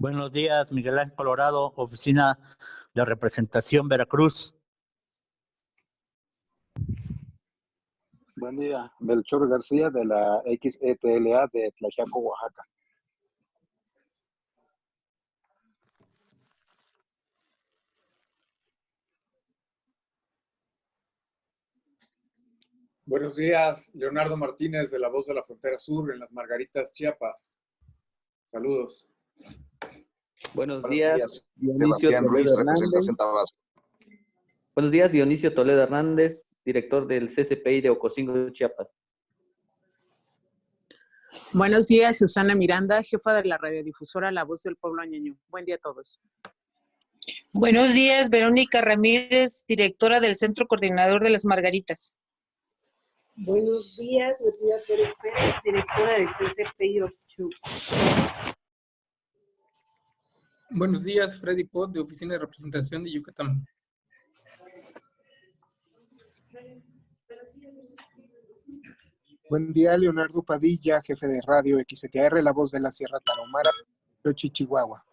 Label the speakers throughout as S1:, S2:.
S1: Buenos días, Miguel Ángel Colorado, Oficina de Representación Veracruz.
S2: Buen día, Melchor García de la XETLA de Tlaxiaco, Oaxaca.
S3: Buenos días, Leonardo Martínez de La Voz de la Frontera Sur en Las Margaritas, Chiapas. Saludos.
S4: Buenos días, Dionisio Toledo Hernández. Buenos días, Dionisio Toledo Hernández, director del CCPI de Ocosingo, Chiapas.
S5: Buenos días, Susana Miranda, jefa de la radiodifusora La Voz del Pueblo Añeño. Buen día a todos.
S6: Buenos días, Verónica Ramírez, directora del Centro Coordinador de Las Margaritas.
S7: Buenos días, Lucía Pérez Pérez, directora del CCPI Ochu.
S8: Buenos días, Freddy Pot, de Oficina de Representación de Yucatán.
S9: Buen día, Leonardo Padilla, jefe de radio XTR, La Voz de la Sierra Tarahumara, Xochitl, Chihuahua.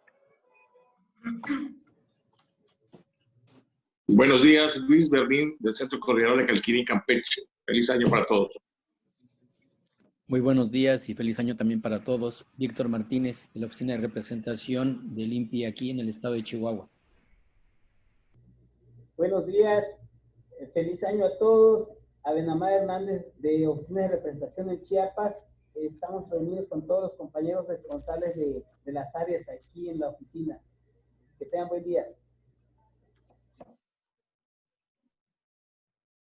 S10: Buenos días, Luis Berlín, del Centro Coordinador de Calquiní, Campeche. Feliz año para todos.
S11: Muy buenos días y feliz año también para todos. Víctor Martínez, de la Oficina de Representación del INPI aquí en el estado de Chihuahua.
S12: Buenos días, feliz año a todos. Abenamar Hernández, de Oficina de Representación en Chiapas. Estamos reunidos con todos los compañeros responsables de las áreas aquí en la oficina. Que tengan buen día.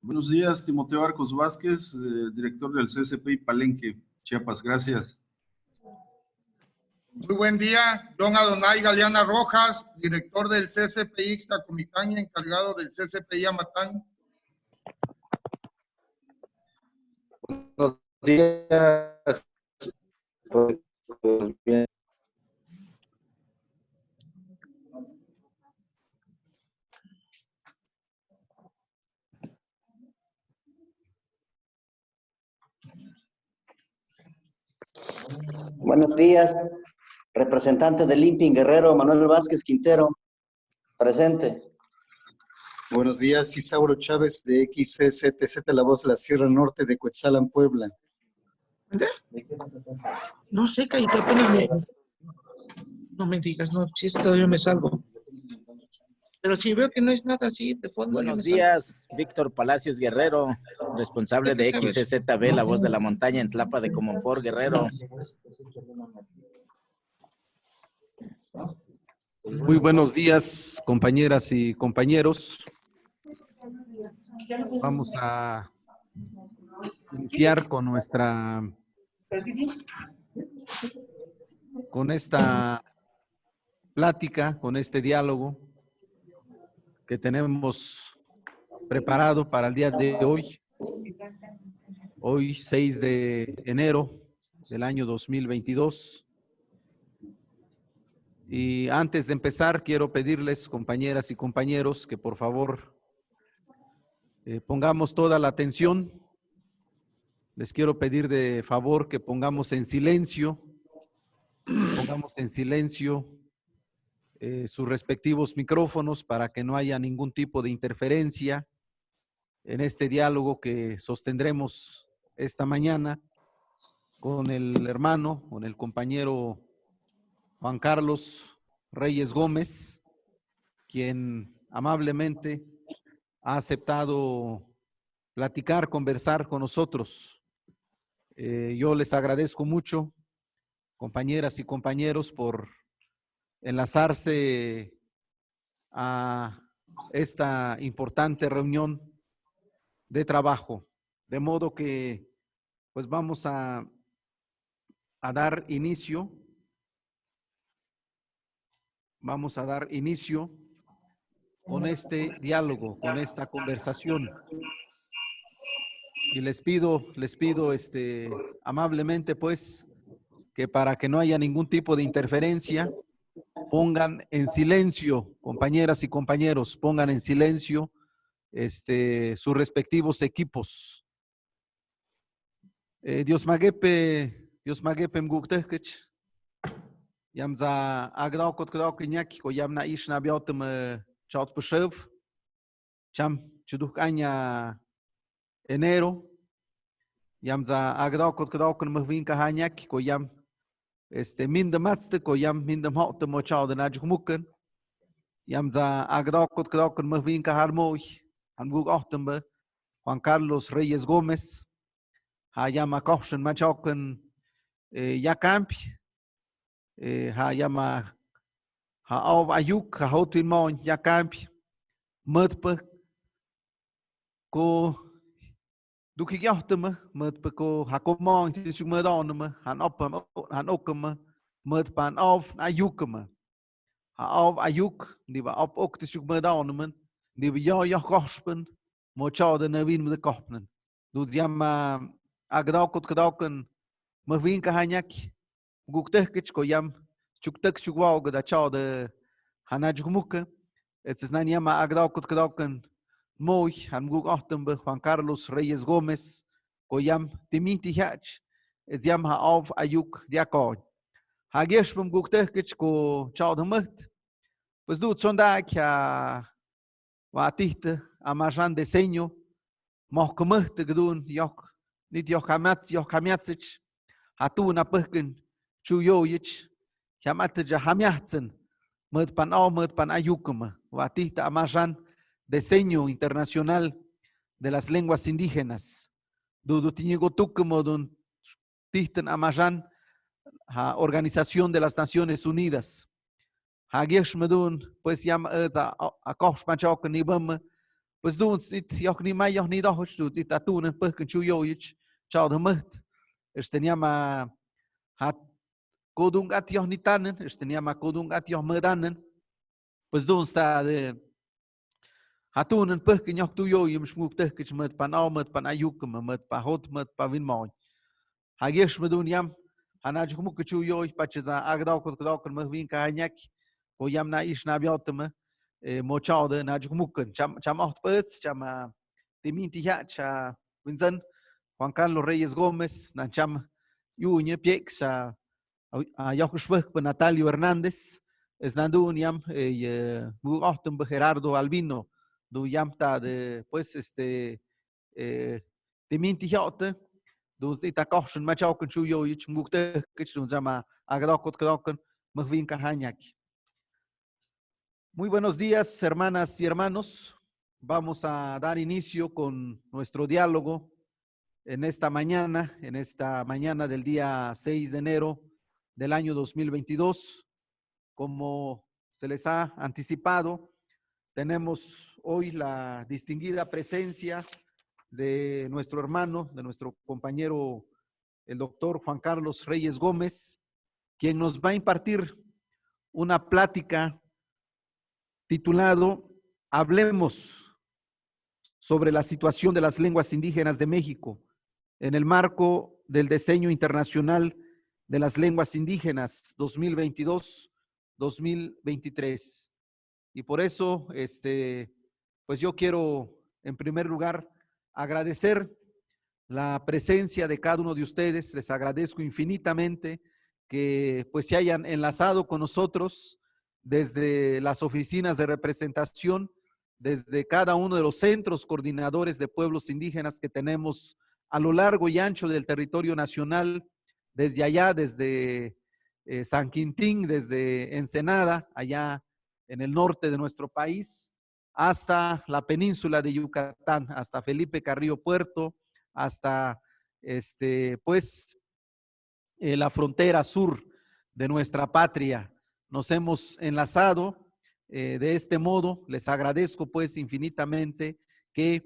S13: Buenos días, Timoteo Arcos Vázquez, director del CCPI Palenque, Chiapas. Gracias.
S14: Muy buen día, don Adonai Galeana Rojas, director del CCPI Ixtacomitán y encargado del CCPI Amatán.
S15: Buenos días. Bien.
S16: Buenos días, representante del INPI Guerrero, Manuel Vázquez Quintero, presente.
S17: Buenos días, Isauro Chávez de XCTZ, La Voz de la Sierra Norte de Cuetzalan, Puebla.
S18: No sé, Cayito, apenas no me digas, no, si esto yo me salgo. Pero si veo que no es nada así de fondo.
S19: Buenos días, Víctor Palacios Guerrero, responsable de XCZB, La Voz de la Montaña en Tlapa de Comonfort, Guerrero.
S20: Muy buenos días, compañeras y compañeros. Vamos a iniciar con esta plática, con este diálogo que tenemos preparado para el día de hoy. Hoy, 6 de enero del año 2022. Y antes de empezar, quiero pedirles, compañeras y compañeros, que por favor pongamos toda la atención. Les quiero pedir de favor que pongamos en silencio sus respectivos micrófonos para que no haya ningún tipo de interferencia en este diálogo que sostendremos esta mañana con el hermano, con el compañero Juan Carlos Reyes Gómez, quien amablemente ha aceptado platicar, conversar con nosotros. Yo les agradezco mucho, compañeras y compañeros, por enlazarse a esta importante reunión de trabajo. De modo que, pues vamos a dar inicio. Vamos a dar inicio con este diálogo, con esta conversación. Y les pido amablemente, pues, que para que no haya ningún tipo de interferencia, pongan en silencio, compañeras y compañeros, pongan en silencio sus respectivos equipos. Dios magepe mguktehkech. Yam za agdaukot kdok nyaki ko yam na ish na biotem chaut beshev. Cham chuduk anya enero. Yam za agdaukot kdok mahvin kahanyaki ko yam min de matste ko yam min de hot mo chaut de najmuken. Yam za agdaukot kdok mahvin kaharmoy. Han gug ochtembe Juan Carlos Reyes Gómez. Ha yam a kochen machoken yakamp. Ha yama ha av ayuk ha hotin mon yakamp mutpe ko duki yachteme mutpe ko ha komon tisuk medonme han oppem han okkeme mutpan av ayukeme ha av ayuk die we op ok tisuk medonme die we ja kospen mo chade na win met de kopnen du yama agdakot kedaken me win ka hanyak guktekich ko yam chuktek chukwa da chade hanajumuke es nan yama agdakot kedaken moy han guk ochtembe Juan Carlos Reyes Gómez ko yam timiti hach es yam ha auf ayuk diakon ha geshpum guktekich ko chade mat pues du sonda ka watite amajan diseño mohkemt gedun yok nit yok kamiatsich hatu na pehken chuyoyich chamat jahamiatsen mut pan ayukuma watita amajan diseño internacional de las lenguas indígenas du tiñego tukmo dun tihten amajan ha organización de las Naciones Unidas ha geshmedun pues yam a kosh panchok ni bam pues dun it yok ni may yok ni doch du it atun pehken chuyoyich chad mat esteniama hat kodung at yok ni tanen esteniama kodung at yok medanen pues dun sta de hatun pehken yok tu yoyim shmuk tehkich mat pan ayukum mat pa hot mat pa vin moy ha geshmedun yam hanaj kumuk chuyoy pacheza agdakot kdakot mahvin ka hanyak ko yam na ish na biotme mochade na jumuken cham ocht pets cham timinti cha winzen Juan Carlos Reyes Gómez na cham yuñe piex a yokushwek Natalio Hernández es nandun yam bu ochtem Gerardo Albino du yam ta de pues timinti hote dus ita kochen machoken chuyo ich mukte kichun zama agdakot kdakot mahvin ka hanyak. Muy buenos días, hermanas y hermanos. Vamos a dar inicio con nuestro diálogo en esta mañana del día 6 de enero del año 2022. Como se les ha anticipado, tenemos hoy la distinguida presencia de nuestro hermano, de nuestro compañero, el doctor Juan Carlos Reyes Gómez, quien nos va a impartir una plática titulado Hablemos sobre la situación de las lenguas indígenas de México en el marco del Diseño Internacional de las Lenguas Indígenas 2022-2023. Y por eso, pues yo quiero en primer lugar agradecer la presencia de cada uno de ustedes. Les agradezco infinitamente que pues se hayan enlazado con nosotros desde las oficinas de representación, desde cada uno de los centros coordinadores de pueblos indígenas que tenemos a lo largo y ancho del territorio nacional, desde allá, desde San Quintín, desde Ensenada, allá en el norte de nuestro país, hasta la península de Yucatán, hasta Felipe Carrillo Puerto, hasta la frontera sur de nuestra patria. Nos hemos enlazado de este modo. Les agradezco pues infinitamente que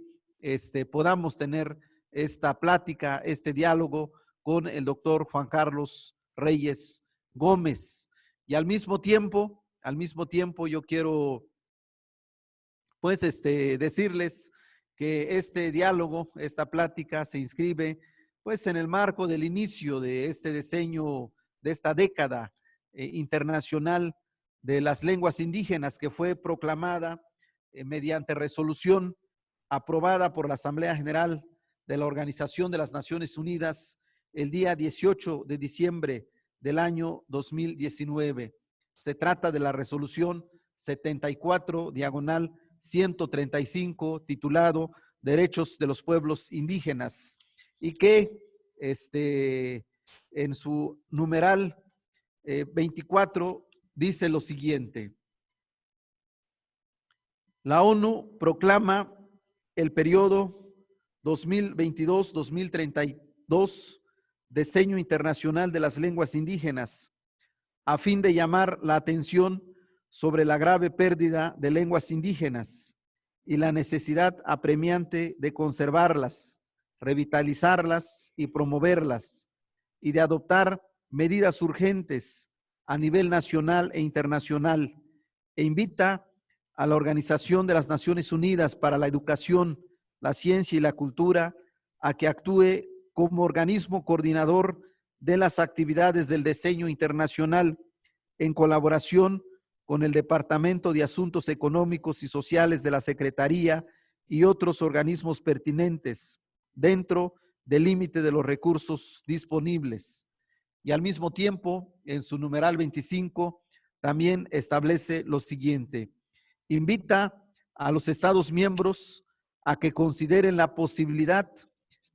S20: podamos tener esta plática, este diálogo con el doctor Juan Carlos Reyes Gómez. Y al mismo tiempo yo quiero pues decirles que este diálogo, esta plática se inscribe pues en el marco del inicio de este diseño, de esta década internacional de las lenguas indígenas, que fue proclamada mediante resolución aprobada por la Asamblea General de la Organización de las Naciones Unidas el día 18 de diciembre del año 2019. Se trata de la resolución 74/135 titulado Derechos de los Pueblos Indígenas y que en su numeral 24 dice lo siguiente. La ONU proclama el periodo 2022-2032 Diseño Internacional de las Lenguas Indígenas a fin de llamar la atención sobre la grave pérdida de lenguas indígenas y la necesidad apremiante de conservarlas, revitalizarlas y promoverlas, y de adoptar medidas urgentes a nivel nacional e internacional, e invita a la Organización de las Naciones Unidas para la Educación, la Ciencia y la Cultura a que actúe como organismo coordinador de las actividades del diseño internacional en colaboración con el Departamento de Asuntos Económicos y Sociales de la Secretaría y otros organismos pertinentes dentro del límite de los recursos disponibles. Y al mismo tiempo, en su numeral 25, también establece lo siguiente. Invita a los Estados miembros a que consideren la posibilidad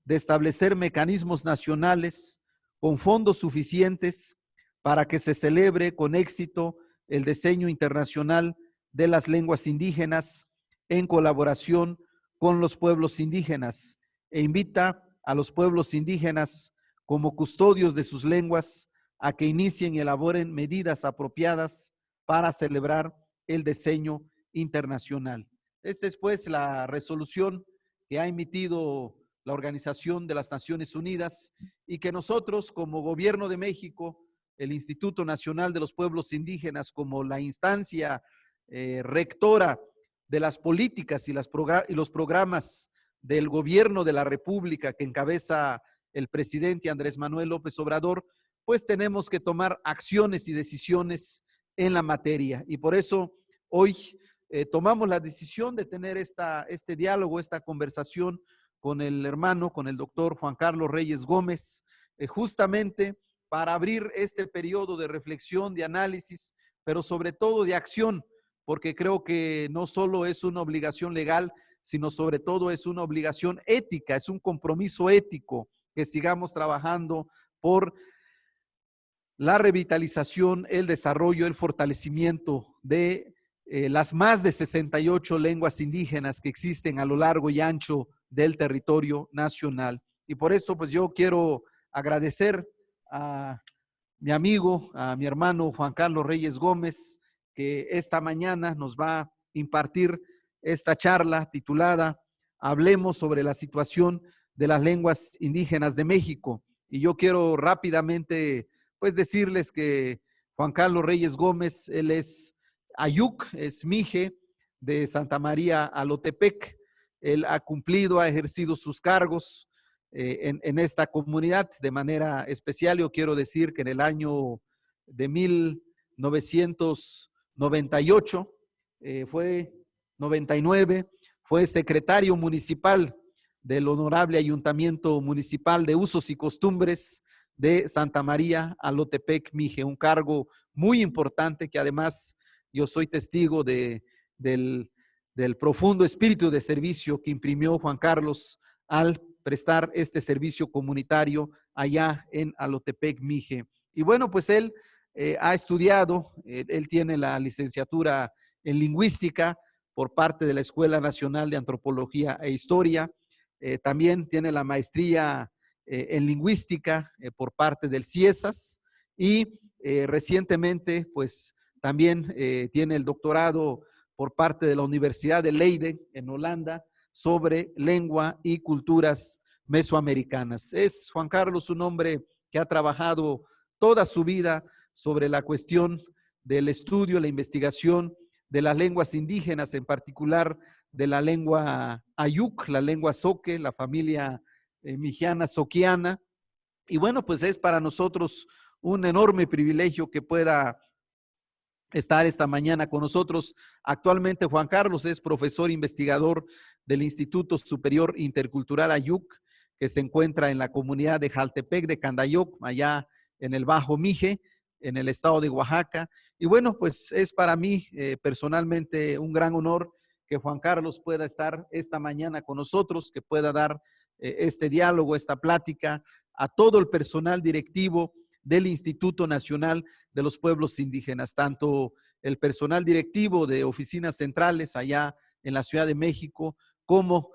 S20: de establecer mecanismos nacionales con fondos suficientes para que se celebre con éxito el diseño internacional de las lenguas indígenas en colaboración con los pueblos indígenas, e invita a los pueblos indígenas como custodios de sus lenguas a que inicien y elaboren medidas apropiadas para celebrar el diseño internacional. Esta es pues la resolución que ha emitido la Organización de las Naciones Unidas y que nosotros como Gobierno de México, el Instituto Nacional de los Pueblos Indígenas, como la instancia rectora de las políticas y los programas del Gobierno de la República que encabeza el presidente Andrés Manuel López Obrador, pues tenemos que tomar acciones y decisiones en la materia. Y por eso hoy tomamos la decisión de tener este diálogo, esta conversación con el hermano, con el doctor Juan Carlos Reyes Gómez, justamente para abrir este periodo de reflexión, de análisis, pero sobre todo de acción, porque creo que no solo es una obligación legal, sino sobre todo es una obligación ética, es un compromiso ético que sigamos trabajando por la revitalización, el desarrollo, el fortalecimiento de las más de 68 lenguas indígenas que existen a lo largo y ancho del territorio nacional. Y por eso, pues yo quiero agradecer a mi amigo, a mi hermano Juan Carlos Reyes Gómez, que esta mañana nos va a impartir esta charla titulada Hablemos sobre la situación de las lenguas indígenas de México. Y yo quiero rápidamente, pues, decirles que Juan Carlos Reyes Gómez, él es Ayuk, es Mije de Santa María Alotepec. Él ha cumplido, ha ejercido sus cargos en esta comunidad de manera especial. Yo quiero decir que en el año de 1998, fue 99, fue secretario municipal del Honorable Ayuntamiento Municipal de Usos y Costumbres de Santa María Alotepec, Mije, un cargo muy importante que además yo soy testigo del profundo espíritu de servicio que imprimió Juan Carlos al prestar este servicio comunitario allá en Alotepec, Mije. Y bueno, pues él ha estudiado, él tiene la licenciatura en lingüística por parte de la Escuela Nacional de Antropología e Historia, también tiene la maestría en lingüística por parte del CIESAS y recientemente pues también tiene el doctorado por parte de la Universidad de Leiden en Holanda sobre lengua y culturas mesoamericanas. Es Juan Carlos un hombre que ha trabajado toda su vida sobre la cuestión del estudio, la investigación de las lenguas indígenas, en particular de la lengua Ayuk, la lengua Zoque, la familia mijiana zoquiana. Y bueno, pues es para nosotros un enorme privilegio que pueda estar esta mañana con nosotros. Actualmente Juan Carlos es profesor investigador del Instituto Superior Intercultural Ayuk, que se encuentra en la comunidad de Jaltepec de Candayoc, allá en el Bajo Mije, en el estado de Oaxaca. Y bueno, pues es para mí personalmente un gran honor que Juan Carlos pueda estar esta mañana con nosotros, que pueda dar este diálogo, esta plática a todo el personal directivo del Instituto Nacional de los Pueblos Indígenas, tanto el personal directivo de oficinas centrales allá en la Ciudad de México, como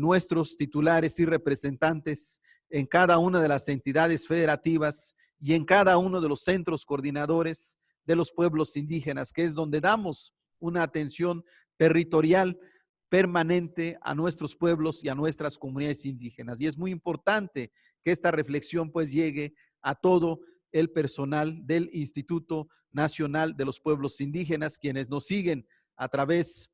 S20: nuestros titulares y representantes en cada una de las entidades federativas y en cada uno de los centros coordinadores de los pueblos indígenas, que es donde damos una atención territorial permanente a nuestros pueblos y a nuestras comunidades indígenas. Y es muy importante que esta reflexión pues llegue a todo el personal del Instituto Nacional de los Pueblos Indígenas, quienes nos siguen a través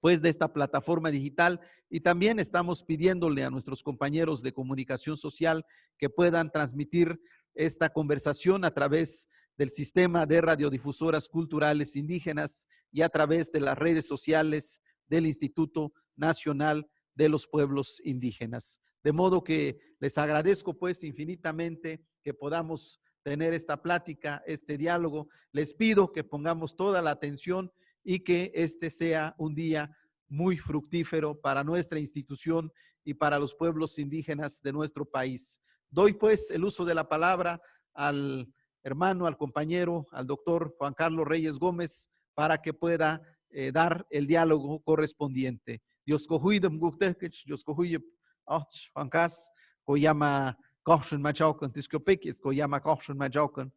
S20: pues de esta plataforma digital, y también estamos pidiéndole a nuestros compañeros de comunicación social que puedan transmitir esta conversación a través del sistema de radiodifusoras culturales indígenas y a través de las redes sociales del Instituto Nacional de los Pueblos Indígenas. De modo que les agradezco pues infinitamente que podamos tener esta plática, este diálogo. Les pido que pongamos toda la atención y que este sea un día muy fructífero para nuestra institución y para los pueblos indígenas de nuestro país. Doy pues el uso de la palabra al hermano, al compañero, al doctor Juan Carlos Reyes Gómez, para que pueda dar el diálogo correspondiente. Dios cojuidem guktekich, Dios cojuidem Juan Cas, koyama kochen machaukan tiskopekis, koyama kochen machaukan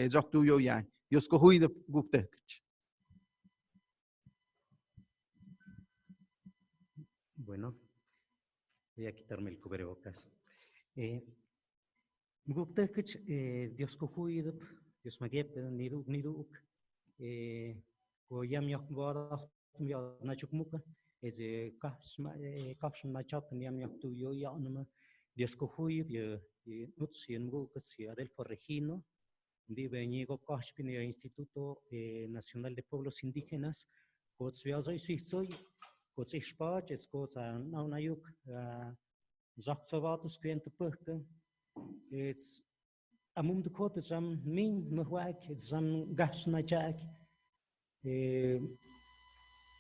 S20: zoktuyo yan. Dios cojuidem guktekich.
S21: Bueno, voy a quitarme el cubrebocas. Dios cojuidem, Dios magep, niruk, koyam yakbara, nachukmuka, kahshan machaukan yam yaktuyo yanma. Dios cojuidem, nutsin gukatsi Adelfo Regino, Dive Ñigo Kashpin, Instituto Nacional de Pueblos Indígenas, Kotzviazoy Suizoy, Kotzishpach, Escoza Naunayuk, Zakzovatus Quentupurka, it's Amum de Cote Zam Min, Nuhuak, Zam Gasnachak.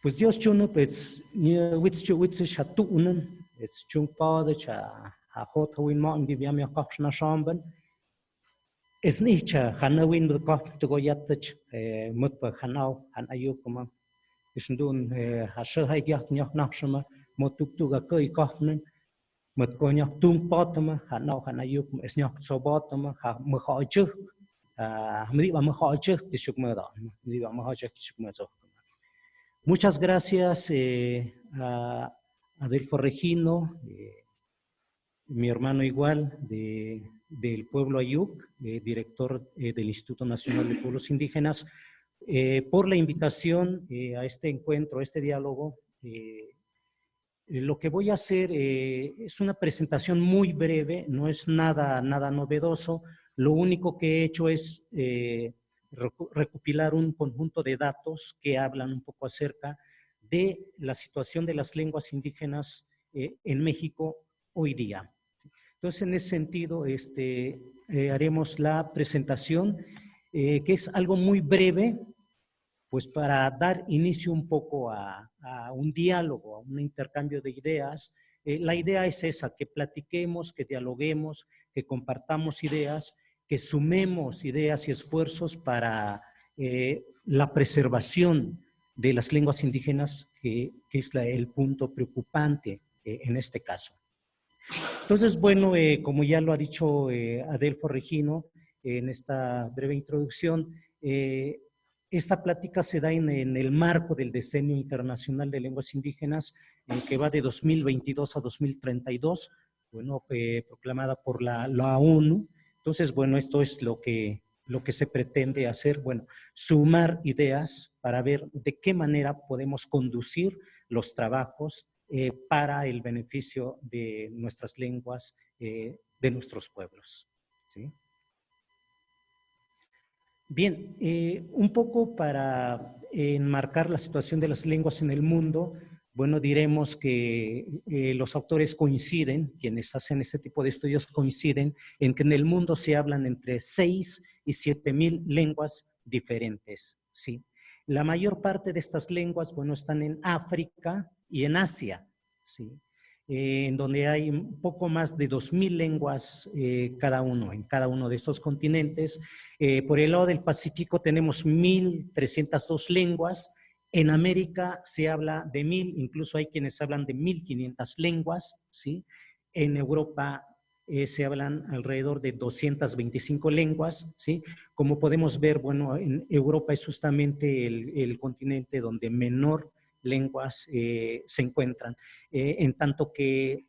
S21: Pues Dios chuno, pues, Witz Shatunen, it's Chungpa, Cha, Hot Win Mountain, Diviam Yakashna Shamban. Es nicht Hanawin mit Gott to go yatach Mutpa Hanau, Han Ayukuma. Is doing Hasha Gat Nyak Nakshama, Motuk to a Koi Kaufman, Mutkonya Tum Potama, Hanau Han Ayukum, is Nyak Sobatama, Mahajuk, Miva Mahajuk, the Shukmada, Miva Mahajak Shukmazo. Muchas gracias a Adelfo Regino, mi hermano igual del pueblo Ayuk, director del Instituto Nacional de Pueblos Indígenas, por la invitación a este encuentro, a este diálogo. Lo que voy a hacer es una presentación muy breve, no es nada novedoso. Lo único que he hecho es recopilar un conjunto de datos que hablan un poco acerca de la situación de las lenguas indígenas en México hoy día. Entonces, en ese sentido, haremos la presentación, que es algo muy breve, pues para dar inicio un poco a un diálogo, a un intercambio de ideas. La idea es esa, que platiquemos, que dialoguemos, que compartamos ideas, que sumemos ideas y esfuerzos para la preservación de las lenguas indígenas, que es el punto preocupante en este caso. Entonces, bueno, como ya lo ha dicho Adelfo Regino en esta breve introducción, esta plática se da en el marco del Decenio Internacional de Lenguas Indígenas, que va de 2022 a 2032, bueno, proclamada por la ONU. Entonces, bueno, esto es lo que se pretende hacer, bueno, sumar ideas para ver de qué manera podemos conducir los trabajos para el beneficio de nuestras lenguas, de nuestros pueblos, ¿sí? Bien, un poco para enmarcar la situación de las lenguas en el mundo, bueno, diremos que los autores coinciden, quienes hacen este tipo de estudios coinciden en que en el mundo se hablan entre 6 y 7,000 lenguas diferentes, ¿sí? La mayor parte de estas lenguas, bueno, están en África y en Asia, ¿sí? En donde hay un poco más de 2,000 lenguas en cada uno de estos continentes. Por el lado del Pacífico tenemos 1,302 lenguas. En América se habla de 1,000, incluso hay quienes hablan de 1,500 lenguas, ¿sí? En Europa se hablan alrededor de 225 lenguas, ¿sí? Como podemos ver, bueno, en Europa es justamente el continente donde menor lenguas se encuentran, en tanto que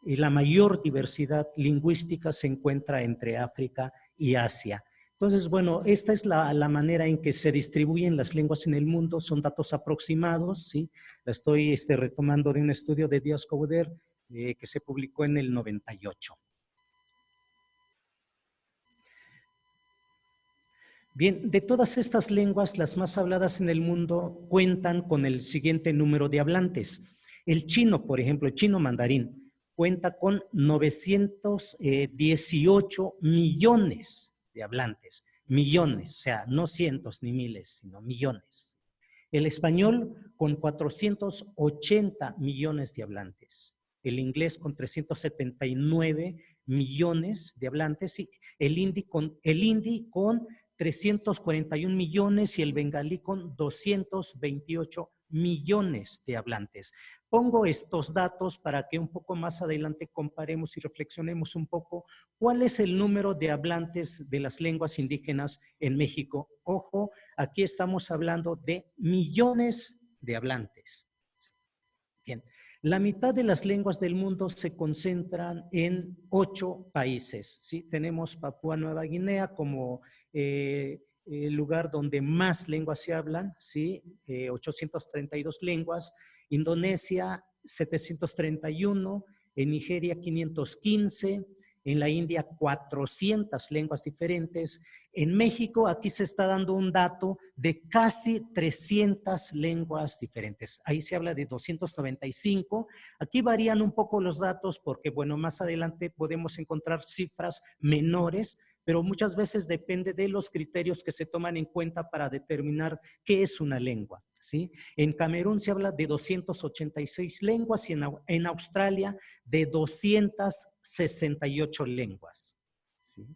S21: la mayor diversidad lingüística se encuentra entre África y Asia. Entonces, bueno, esta es la manera en que se distribuyen las lenguas en el mundo, son datos aproximados, ¿sí? La estoy retomando de un estudio de Díaz Couder que se publicó en el 98. Bien, de todas estas lenguas, las más habladas en el mundo cuentan con el siguiente número de hablantes. El chino, por ejemplo, el chino mandarín, cuenta con 918 millones de hablantes. Millones, o sea, no cientos ni miles, sino millones. El español con 480 millones de hablantes. El inglés con 379 millones de hablantes. Y el hindi con 341 millones y el bengalí con 228 millones de hablantes. Pongo estos datos para que un poco más adelante comparemos y reflexionemos un poco cuál es el número de hablantes de las lenguas indígenas en México. Ojo, aquí estamos hablando de millones de hablantes. Bien, la mitad de las lenguas del mundo se concentran en 8 países. ¿Sí? Tenemos Papúa Nueva Guinea como el lugar donde más lenguas se hablan, ¿sí? 832 lenguas. Indonesia, 731. En Nigeria, 515. En la India, 400 lenguas diferentes. En México, aquí se está dando un dato de casi 300 lenguas diferentes. Ahí se habla de 295. Aquí varían un poco los datos porque, bueno, más adelante podemos encontrar cifras menores, pero muchas veces depende de los criterios que se toman en cuenta para determinar qué es una lengua, ¿sí? En Camerún se habla de 286 lenguas y en Australia de 268 lenguas, ¿sí?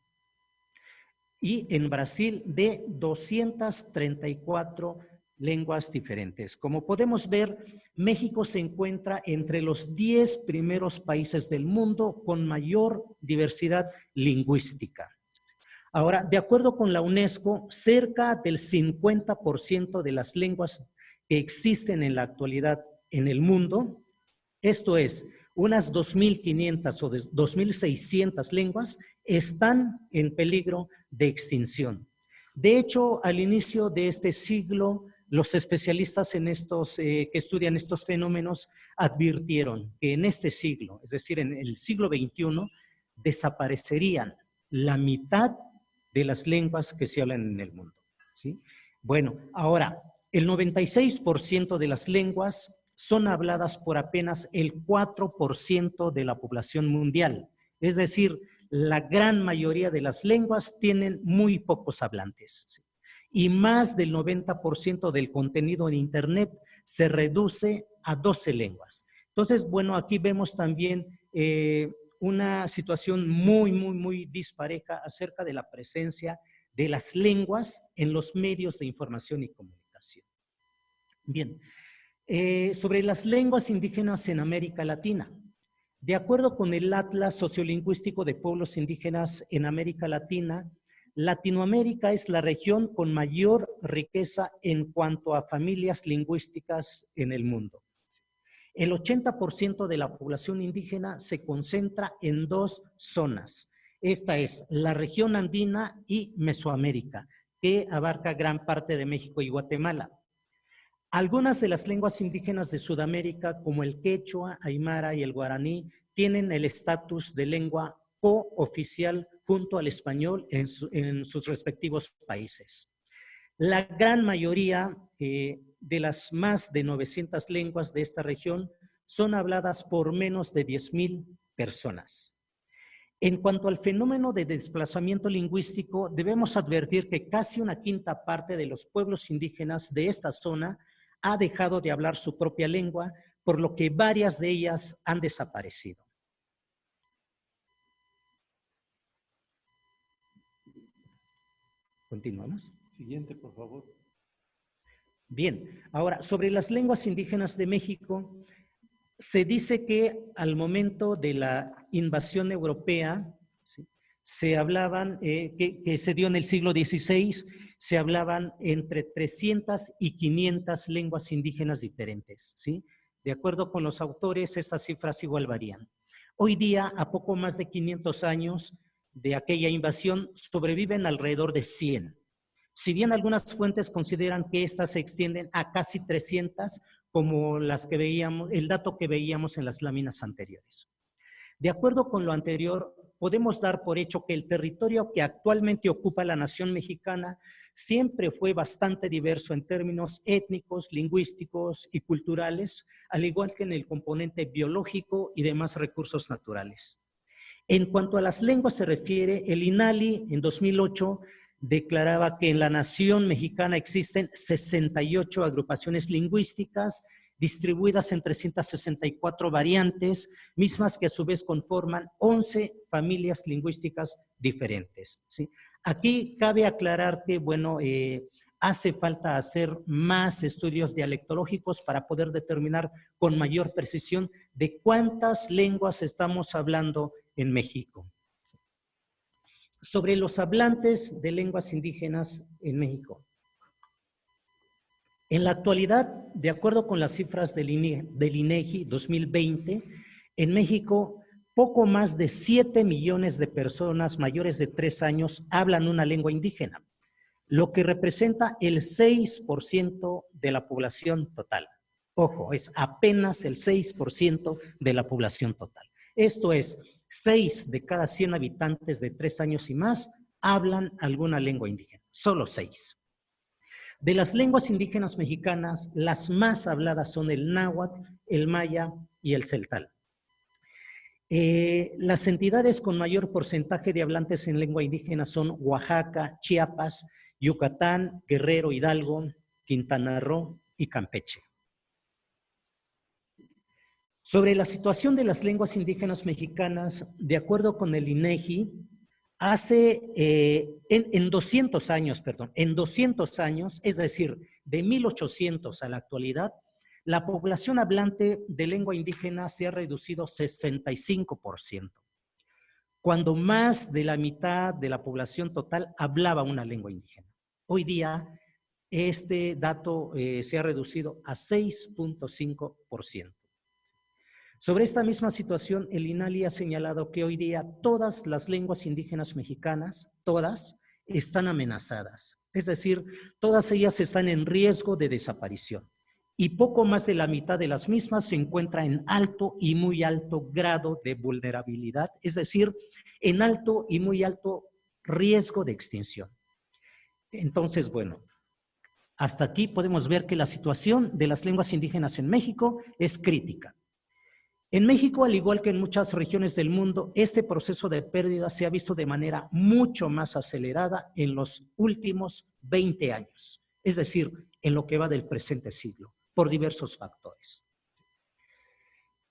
S21: Y en Brasil de 234 lenguas diferentes. Como podemos ver, México se encuentra entre los 10 primeros países del mundo con mayor diversidad lingüística. Ahora, de acuerdo con la UNESCO, cerca del 50% de las lenguas que existen en la actualidad en el mundo, esto es, unas 2,500 o 2,600 lenguas, están en peligro de extinción. De hecho, al inicio de este siglo, los especialistas en estos, que estudian estos fenómenos advirtieron que en este siglo, es decir, en el siglo XXI, desaparecerían la mitad de las lenguas que se hablan en el mundo, ¿sí? Bueno, ahora, el 96% de las lenguas son habladas por apenas el 4% de la población mundial. Es decir, la gran mayoría de las lenguas tienen muy pocos hablantes, ¿sí? Y más del 90% del contenido en Internet se reduce a 12 lenguas. Entonces, bueno, aquí vemos también una situación muy dispareja acerca de la presencia de las lenguas en los medios de información y comunicación. Bien, sobre las lenguas indígenas en América Latina. De acuerdo con el Atlas Sociolingüístico de Pueblos Indígenas en América Latina, Latinoamérica es la región con mayor riqueza en cuanto a familias lingüísticas en el mundo. El 80% de la población indígena se concentra en 2 zonas. Esta es la región andina y Mesoamérica, que abarca gran parte de México y Guatemala. Algunas de las lenguas indígenas de Sudamérica, como el quechua, aymara y el guaraní, tienen el estatus de lengua cooficial junto al español en sus respectivos países. La gran mayoría de las más de 900 lenguas de esta región son habladas por menos de 10,000 personas. En cuanto al fenómeno de desplazamiento lingüístico, debemos advertir que casi una quinta parte de los pueblos indígenas de esta zona ha dejado de hablar su propia lengua, por lo que varias de ellas han desaparecido. Continuamos.
S20: Siguiente, por favor.
S21: Bien, ahora, sobre las lenguas indígenas de México, se dice que al momento de la invasión europea, ¿sí?, se hablaban, que se dio en el siglo XVI, se hablaban entre 300 y 500 lenguas indígenas diferentes, ¿sí? De acuerdo con los autores, estas cifras igual varían. Hoy día, a poco más de 500 años de aquella invasión, sobreviven alrededor de 100. Si bien algunas fuentes consideran que estas se extienden a casi 300, como las que veíamos, el dato que veíamos en las láminas anteriores. De acuerdo con lo anterior, podemos dar por hecho que el territorio que actualmente ocupa la nación mexicana siempre fue bastante diverso en términos étnicos, lingüísticos y culturales, al igual que en el componente biológico y demás recursos naturales. En cuanto a las lenguas se refiere, el INALI en 2008 declaraba que en la nación mexicana existen 68 agrupaciones lingüísticas distribuidas en 364 variantes, mismas que a su vez conforman 11 familias lingüísticas diferentes, ¿sí? Aquí cabe aclarar que, bueno, hace falta hacer más estudios dialectológicos para poder determinar con mayor precisión de cuántas lenguas estamos hablando en México. Sobre los hablantes de lenguas indígenas en México. En la actualidad, de acuerdo con las cifras del INEGI 2020, en México poco más de 7 millones de personas mayores de 3 años hablan una lengua indígena, lo que representa el 6% de la población total. Ojo, es apenas el 6% de la población total. Esto es, 6 de cada 100 habitantes de 3 años y más hablan alguna lengua indígena, solo 6. De las lenguas indígenas mexicanas, las más habladas son el náhuatl, el maya y el celtal. Las entidades con mayor porcentaje de hablantes en lengua indígena son Oaxaca, Chiapas, Yucatán, Guerrero, Hidalgo, Quintana Roo y Campeche. Sobre la situación de las lenguas indígenas mexicanas, de acuerdo con el INEGI, en 200 años, es decir, de 1800 a la actualidad, la población hablante de lengua indígena se ha reducido 65%, cuando más de la mitad de la población total hablaba una lengua indígena. Hoy día, este dato se ha reducido a 6.5%. Sobre esta misma situación, el INALI ha señalado que hoy día todas las lenguas indígenas mexicanas, todas, están amenazadas. Es decir, todas ellas están en riesgo de desaparición. Y poco más de la mitad de las mismas se encuentra en alto y muy alto grado de vulnerabilidad, es decir, en alto y muy alto riesgo de extinción. Entonces, bueno, hasta aquí podemos ver que la situación de las lenguas indígenas en México es crítica. En México, al igual que en muchas regiones del mundo, este proceso de pérdida se ha visto de manera mucho más acelerada en los últimos 20 años, es decir, en lo que va del presente siglo, por diversos factores.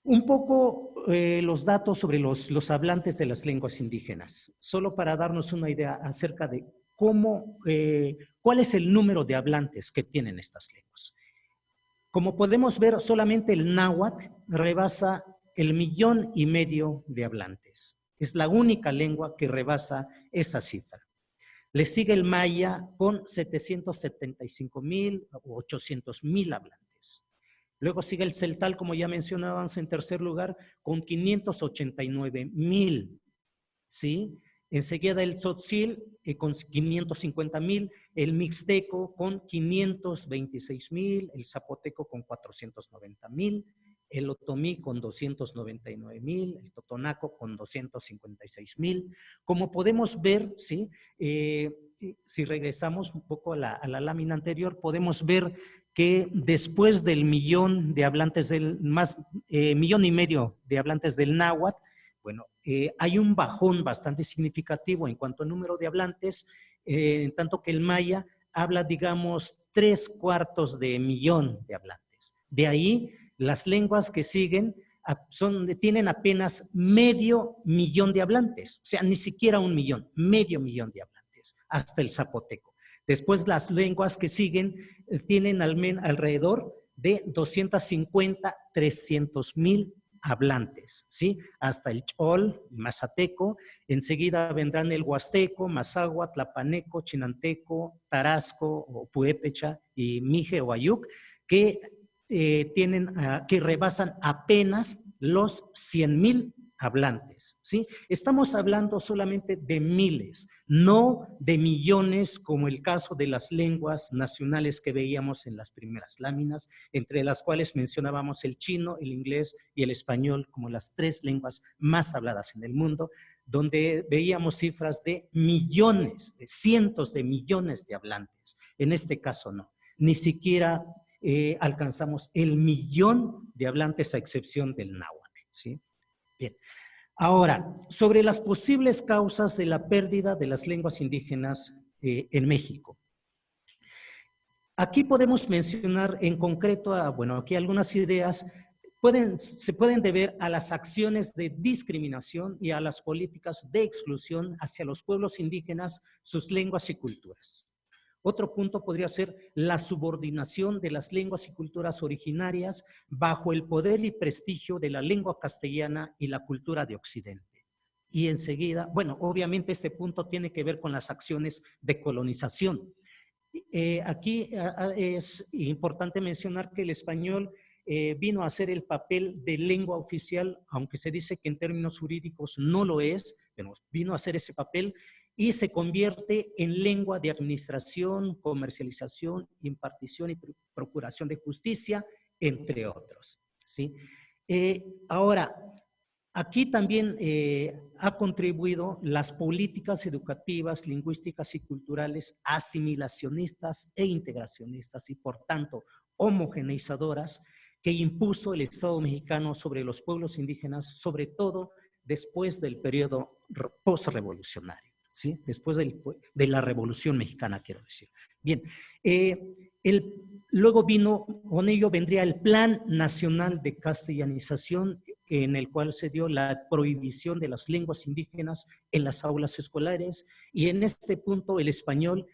S21: Un poco los datos sobre los hablantes de las lenguas indígenas, solo para darnos una idea acerca de cuál es el número de hablantes que tienen estas lenguas. Como podemos ver, solamente el náhuatl rebasa el 1,5 millones de hablantes. Es la única lengua que rebasa esa cifra. Le sigue el maya con 775,000 o 800,000 hablantes. Luego sigue el celtal, como ya mencionábamos, en tercer lugar, con 589,000. ¿Sí? Enseguida el tzotzil con 550,000, el mixteco con 526,000, el zapoteco con 490,000, el otomí con 299,000, el totonaco con 256,000. Como podemos ver, ¿sí? si regresamos un poco a la lámina anterior, podemos ver que después del millón de hablantes millón y medio de hablantes del náhuatl, bueno, hay un bajón bastante significativo en cuanto al número de hablantes, en tanto que el maya habla, digamos, 3/4 de millón de hablantes. De ahí, las lenguas que siguen tienen apenas medio millón de hablantes, o sea, ni siquiera 1 millón, medio millón de hablantes, hasta el zapoteco. Después, las lenguas que siguen tienen alrededor de 250, 300 mil hablantes, ¿sí? Hasta el chol, mazateco, enseguida vendrán el huasteco, mazahua, tlapaneco, chinanteco, tarasco o puépecha y mije o ayuc, que que rebasan apenas los 100,000 hablantes, ¿sí? Estamos hablando solamente de miles, no de millones, como el caso de las lenguas nacionales que veíamos en las primeras láminas, entre las cuales mencionábamos el chino, el inglés y el español como las 3 lenguas más habladas en el mundo, donde veíamos cifras de millones, de cientos de millones de hablantes. En este caso no, ni siquiera alcanzamos el millón de hablantes a excepción del náhuatl, ¿sí? Bien. Ahora, sobre las posibles causas de la pérdida de las lenguas indígenas en México. Aquí podemos mencionar en concreto, bueno, aquí algunas ideas se pueden deber a las acciones de discriminación y a las políticas de exclusión hacia los pueblos indígenas, sus lenguas y culturas. Otro punto podría ser la subordinación de las lenguas y culturas originarias bajo el poder y prestigio de la lengua castellana y la cultura de Occidente. Y enseguida, bueno, obviamente este punto tiene que ver con las acciones de colonización. Aquí es importante mencionar que el español vino a hacer el papel de lengua oficial, aunque se dice que en términos jurídicos no lo es, pero vino a hacer ese papel y se convierte en lengua de administración, comercialización, impartición y procuración de justicia, entre otros, ¿sí? Ahora, aquí también ha contribuido las políticas educativas, lingüísticas y culturales asimilacionistas e integracionistas y por tanto homogeneizadoras que impuso el Estado mexicano sobre los pueblos indígenas, sobre todo después del periodo postrevolucionario, ¿sí? Después de la Revolución Mexicana, quiero decir. Bien, luego con ello vendría el Plan Nacional de Castellanización, en el cual se dio la prohibición de las lenguas indígenas en las aulas escolares, y en este punto el español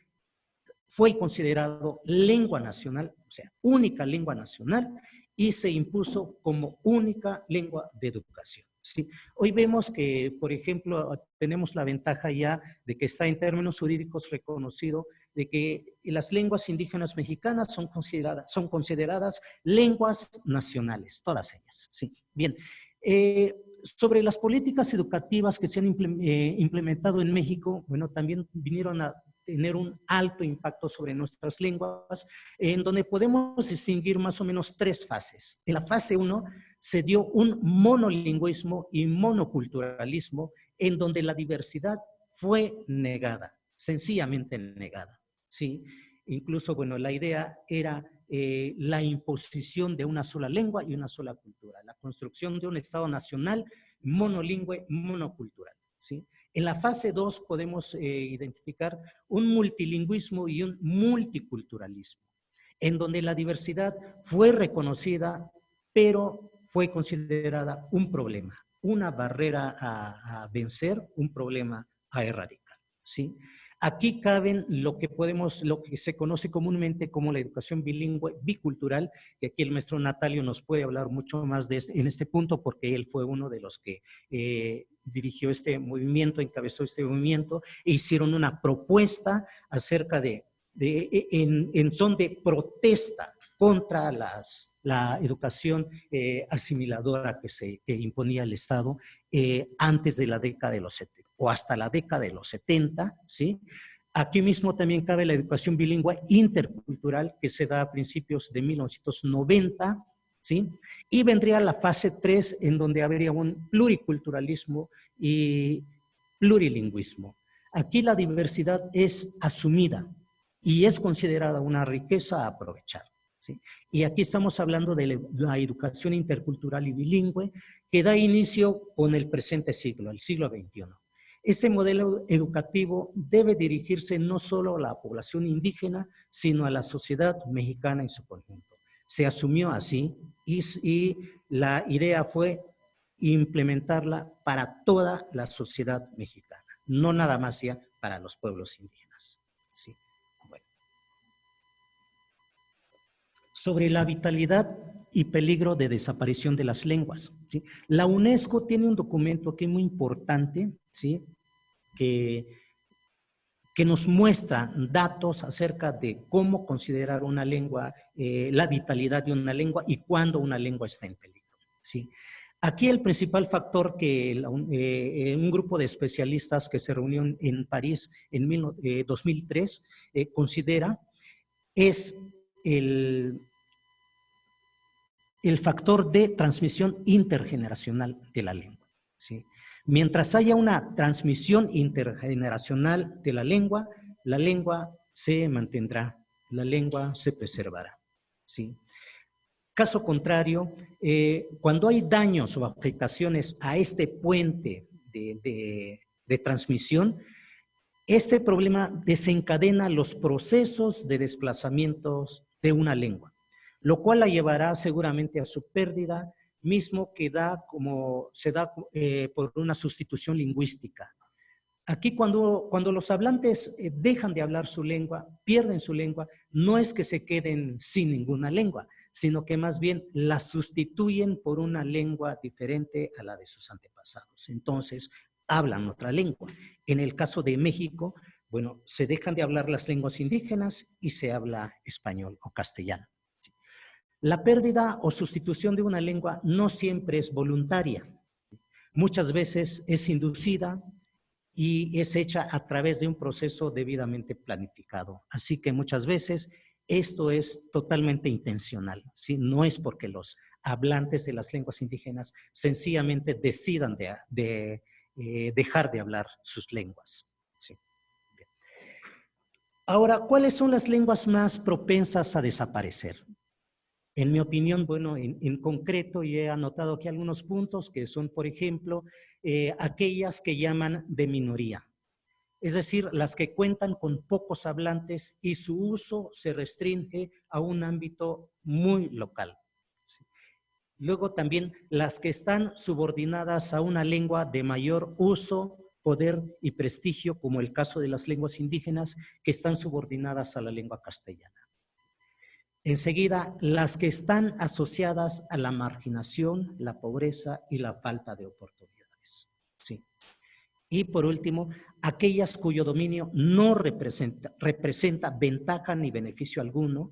S21: fue considerado lengua nacional, o sea, única lengua nacional, y se impuso como única lengua de educación, ¿sí? Hoy vemos que, por ejemplo, tenemos la ventaja ya de que está en términos jurídicos reconocido de que las lenguas indígenas mexicanas son consideradas lenguas nacionales, todas ellas, ¿sí? Bien, sobre las políticas educativas que se han implementado en México, bueno, también vinieron a tener un alto impacto sobre nuestras lenguas, en donde podemos distinguir más o menos 3 fases. En la fase 1 se dio un monolingüismo y monoculturalismo, en donde la diversidad fue negada, sencillamente negada, ¿sí? Incluso, bueno, la idea era la imposición de una sola lengua y una sola cultura, la construcción de un Estado nacional monolingüe, monocultural, ¿sí? En la fase 2 podemos identificar un multilingüismo y un multiculturalismo, en donde la diversidad fue reconocida, pero fue considerada un problema, una barrera a vencer, un problema a erradicar, ¿sí? Aquí caben lo que se conoce comúnmente como la educación bilingüe bicultural, que aquí el maestro Natalio nos puede hablar mucho más en este punto, porque él fue uno de los que dirigió este movimiento, encabezó este movimiento, e hicieron una propuesta acerca en son de protesta contra la educación asimiladora que imponía el Estado antes de la década de los 70 o hasta la década de los 70, ¿sí? Aquí mismo también cabe la educación bilingüe intercultural que se da a principios de 1990, ¿sí? Y vendría la fase 3 en donde habría un pluriculturalismo y plurilingüismo. Aquí la diversidad es asumida y es considerada una riqueza a aprovechar, ¿sí? Y aquí estamos hablando de la educación intercultural y bilingüe que da inicio con el presente siglo, el siglo XXI. Este modelo educativo debe dirigirse no solo a la población indígena, sino a la sociedad mexicana en su conjunto. Se asumió así y la idea fue implementarla para toda la sociedad mexicana, no nada más ya para los pueblos indígenas. ¿Sí? Bueno. Sobre la vitalidad y peligro de desaparición de las lenguas, ¿sí? La UNESCO tiene un documento aquí muy importante, ¿sí? que nos muestra datos acerca de cómo considerar una lengua, la vitalidad de una lengua y cuándo una lengua está en peligro, ¿sí? Aquí el principal factor que un grupo de especialistas que se reunió en París en 2003 considera es el factor de transmisión intergeneracional de la lengua, ¿sí? Mientras haya una transmisión intergeneracional de la lengua se mantendrá, la lengua se preservará, ¿sí? Caso contrario, cuando hay daños o afectaciones a este puente de transmisión, este problema desencadena los procesos de desplazamientos de una lengua, lo cual la llevará seguramente a su pérdida, mismo que se da por una sustitución lingüística. Aquí cuando los hablantes dejan de hablar su lengua, pierden su lengua, no es que se queden sin ninguna lengua, sino que más bien la sustituyen por una lengua diferente a la de sus antepasados. Entonces, hablan otra lengua. En el caso de México, bueno, se dejan de hablar las lenguas indígenas y se habla español o castellano. La pérdida o sustitución de una lengua no siempre es voluntaria. Muchas veces es inducida y es hecha a través de un proceso debidamente planificado. Así que muchas veces esto es totalmente intencional, ¿sí? No es porque los hablantes de las lenguas indígenas sencillamente decidan dejar de hablar sus lenguas, ¿sí? Bien. Ahora, ¿cuáles son las lenguas más propensas a desaparecer? En mi opinión, bueno, en concreto, yo he anotado aquí algunos puntos que son, por ejemplo, aquellas que llaman de minoría. Es decir, las que cuentan con pocos hablantes y su uso se restringe a un ámbito muy local. ¿Sí? Luego también las que están subordinadas a una lengua de mayor uso, poder y prestigio, como el caso de las lenguas indígenas que están subordinadas a la lengua castellana. Enseguida, las que están asociadas a la marginación, la pobreza y la falta de oportunidades. Sí. Y por último, aquellas cuyo dominio no representa ventaja ni beneficio alguno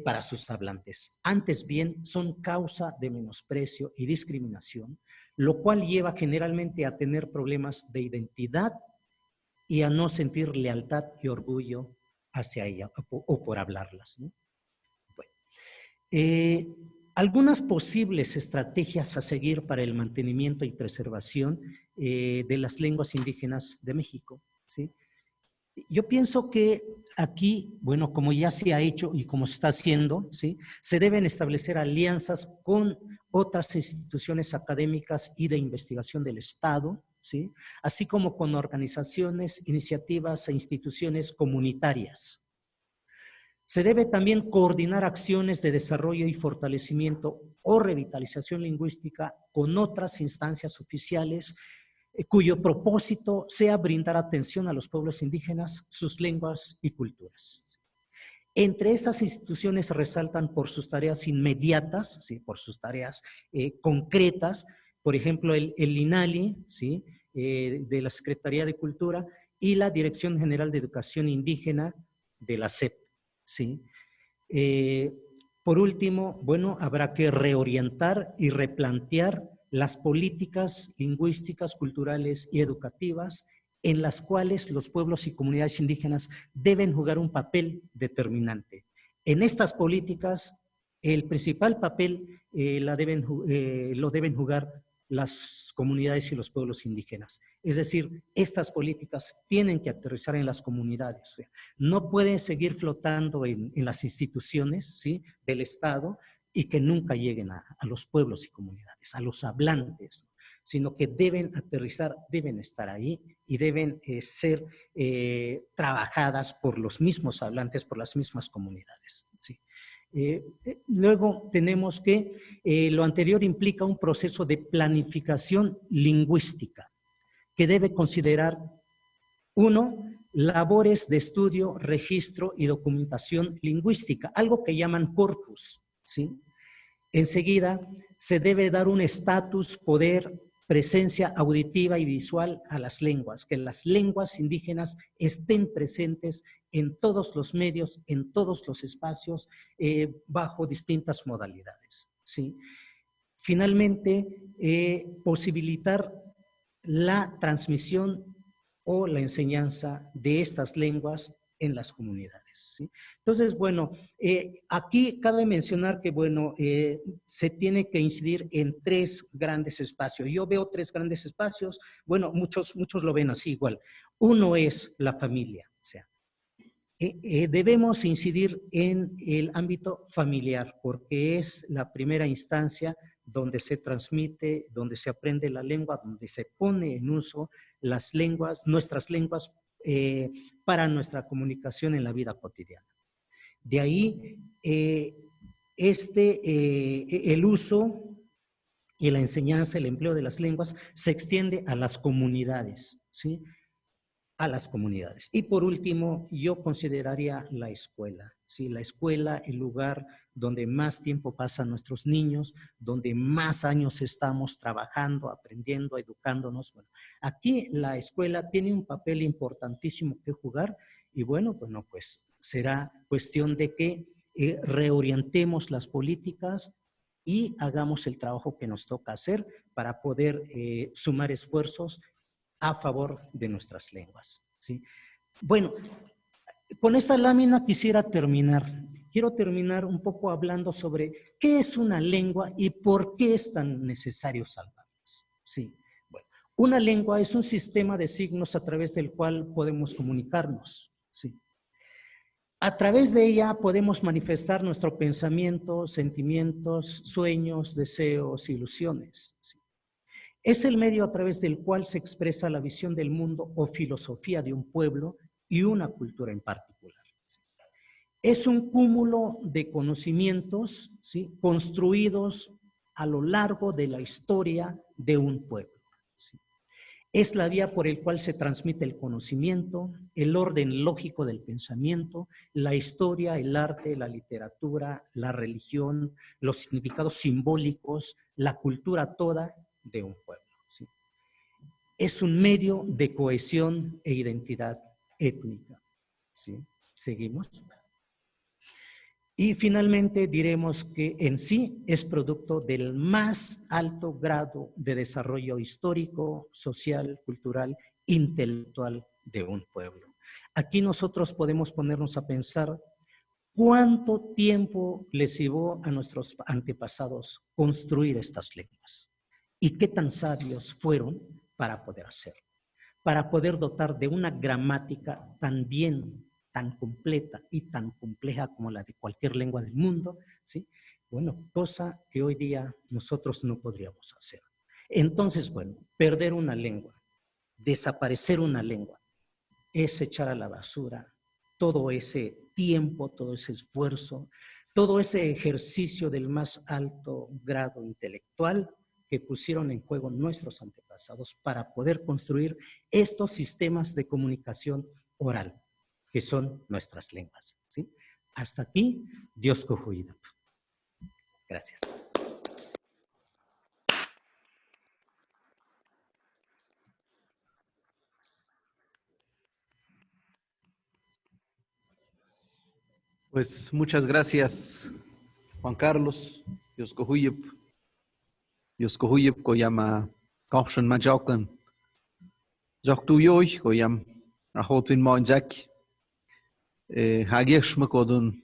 S21: para sus hablantes. Antes bien, son causa de menosprecio y discriminación, lo cual lleva generalmente a tener problemas de identidad y a no sentir lealtad y orgullo hacia ella o por hablarlas, ¿no? Algunas posibles estrategias a seguir para el mantenimiento y preservación de las lenguas indígenas de México, ¿sí? Yo pienso que aquí, bueno, como ya se ha hecho y como se está haciendo, ¿sí? Se deben establecer alianzas con otras instituciones académicas y de investigación del Estado, ¿sí? Así como con organizaciones, iniciativas e instituciones comunitarias. Se debe también coordinar acciones de desarrollo y fortalecimiento o revitalización lingüística con otras instancias oficiales cuyo propósito sea brindar atención a los pueblos indígenas, sus lenguas y culturas. Entre estas instituciones resaltan por sus tareas inmediatas, ¿sí? Por sus tareas concretas, por ejemplo el INALI, ¿sí? De la Secretaría de Cultura y la Dirección General de Educación Indígena de la SEP. ¿Sí? Por último, bueno, habrá que reorientar y replantear las políticas lingüísticas, culturales y educativas en las cuales los pueblos y comunidades indígenas deben jugar un papel determinante. En estas políticas, el principal papel lo deben jugar las comunidades y los pueblos indígenas. Es decir, estas políticas tienen que aterrizar en las comunidades. No pueden seguir flotando en las instituciones, ¿sí?, del Estado y que nunca lleguen a los pueblos y comunidades, a los hablantes, sino que deben aterrizar, deben estar ahí y deben ser trabajadas por los mismos hablantes, por las mismas comunidades, ¿sí? Luego tenemos que lo anterior implica un proceso de planificación lingüística que debe considerar, uno, labores de estudio, registro y documentación lingüística, algo que llaman corpus, ¿sí? Enseguida, se debe dar un estatus, poder, presencia auditiva y visual a las lenguas, que las lenguas indígenas estén presentes en todos los medios, en todos los espacios, bajo distintas modalidades, ¿sí? Finalmente, posibilitar la transmisión o la enseñanza de estas lenguas en las comunidades, ¿sí? Entonces, bueno, aquí cabe mencionar que, bueno, se tiene que incidir en 3 grandes espacios. Yo veo 3 grandes espacios, bueno, muchos lo ven así igual. Uno es la familia, o sea, debemos incidir en el ámbito familiar, porque es la primera instancia donde se transmite, donde se aprende la lengua, donde se pone en uso las lenguas, nuestras lenguas, para nuestra comunicación en la vida cotidiana. De ahí, el uso y la enseñanza, el empleo de las lenguas se extiende a las comunidades, ¿sí? A las comunidades. Y por último, yo consideraría la escuela, ¿sí? La escuela, el lugar donde más tiempo pasan nuestros niños, donde más años estamos trabajando, aprendiendo, educándonos. Bueno, aquí la escuela tiene un papel importantísimo que jugar y bueno, pues será cuestión de que reorientemos las políticas y hagamos el trabajo que nos toca hacer para poder sumar esfuerzos a favor de nuestras lenguas, ¿sí? Bueno, con esta lámina quisiera terminar. Quiero terminar un poco hablando sobre qué es una lengua y por qué es tan necesario salvarlas, ¿sí? Bueno, una lengua es un sistema de signos a través del cual podemos comunicarnos, ¿sí? A través de ella podemos manifestar nuestro pensamiento, sentimientos, sueños, deseos, ilusiones, ¿sí? Es el medio a través del cual se expresa la visión del mundo o filosofía de un pueblo y una cultura en particular. Es un cúmulo de conocimientos, ¿sí?, construidos a lo largo de la historia de un pueblo, ¿sí? Es la vía por el cual se transmite el conocimiento, el orden lógico del pensamiento, la historia, el arte, la literatura, la religión, los significados simbólicos, la cultura toda de un pueblo, ¿sí? Es un medio de cohesión e identidad étnica, ¿sí? Seguimos. Y finalmente diremos que en sí es producto del más alto grado de desarrollo histórico, social, cultural, intelectual de un pueblo. Aquí nosotros podemos ponernos a pensar cuánto tiempo les llevó a nuestros antepasados construir estas lenguas y qué tan sabios fueron para poder hacerlo, para poder dotar de una gramática tan completa y tan compleja como la de cualquier lengua del mundo, ¿sí? Bueno, cosa que hoy día nosotros no podríamos hacer. Entonces, bueno, perder una lengua, desaparecer una lengua, es echar a la basura todo ese tiempo, todo ese esfuerzo, todo ese ejercicio del más alto grado intelectual que pusieron en juego nuestros antepasados para poder construir estos sistemas de comunicación oral, que son nuestras lenguas, ¿sí? Hasta aquí, Dios cojuido. Gracias.
S20: Pues muchas gracias, Juan Carlos. Dios cojuido. Dios cojuido, koyama kauchen majokan. Jok tu yoy, koyam ahotin moinjak. Hagish makodun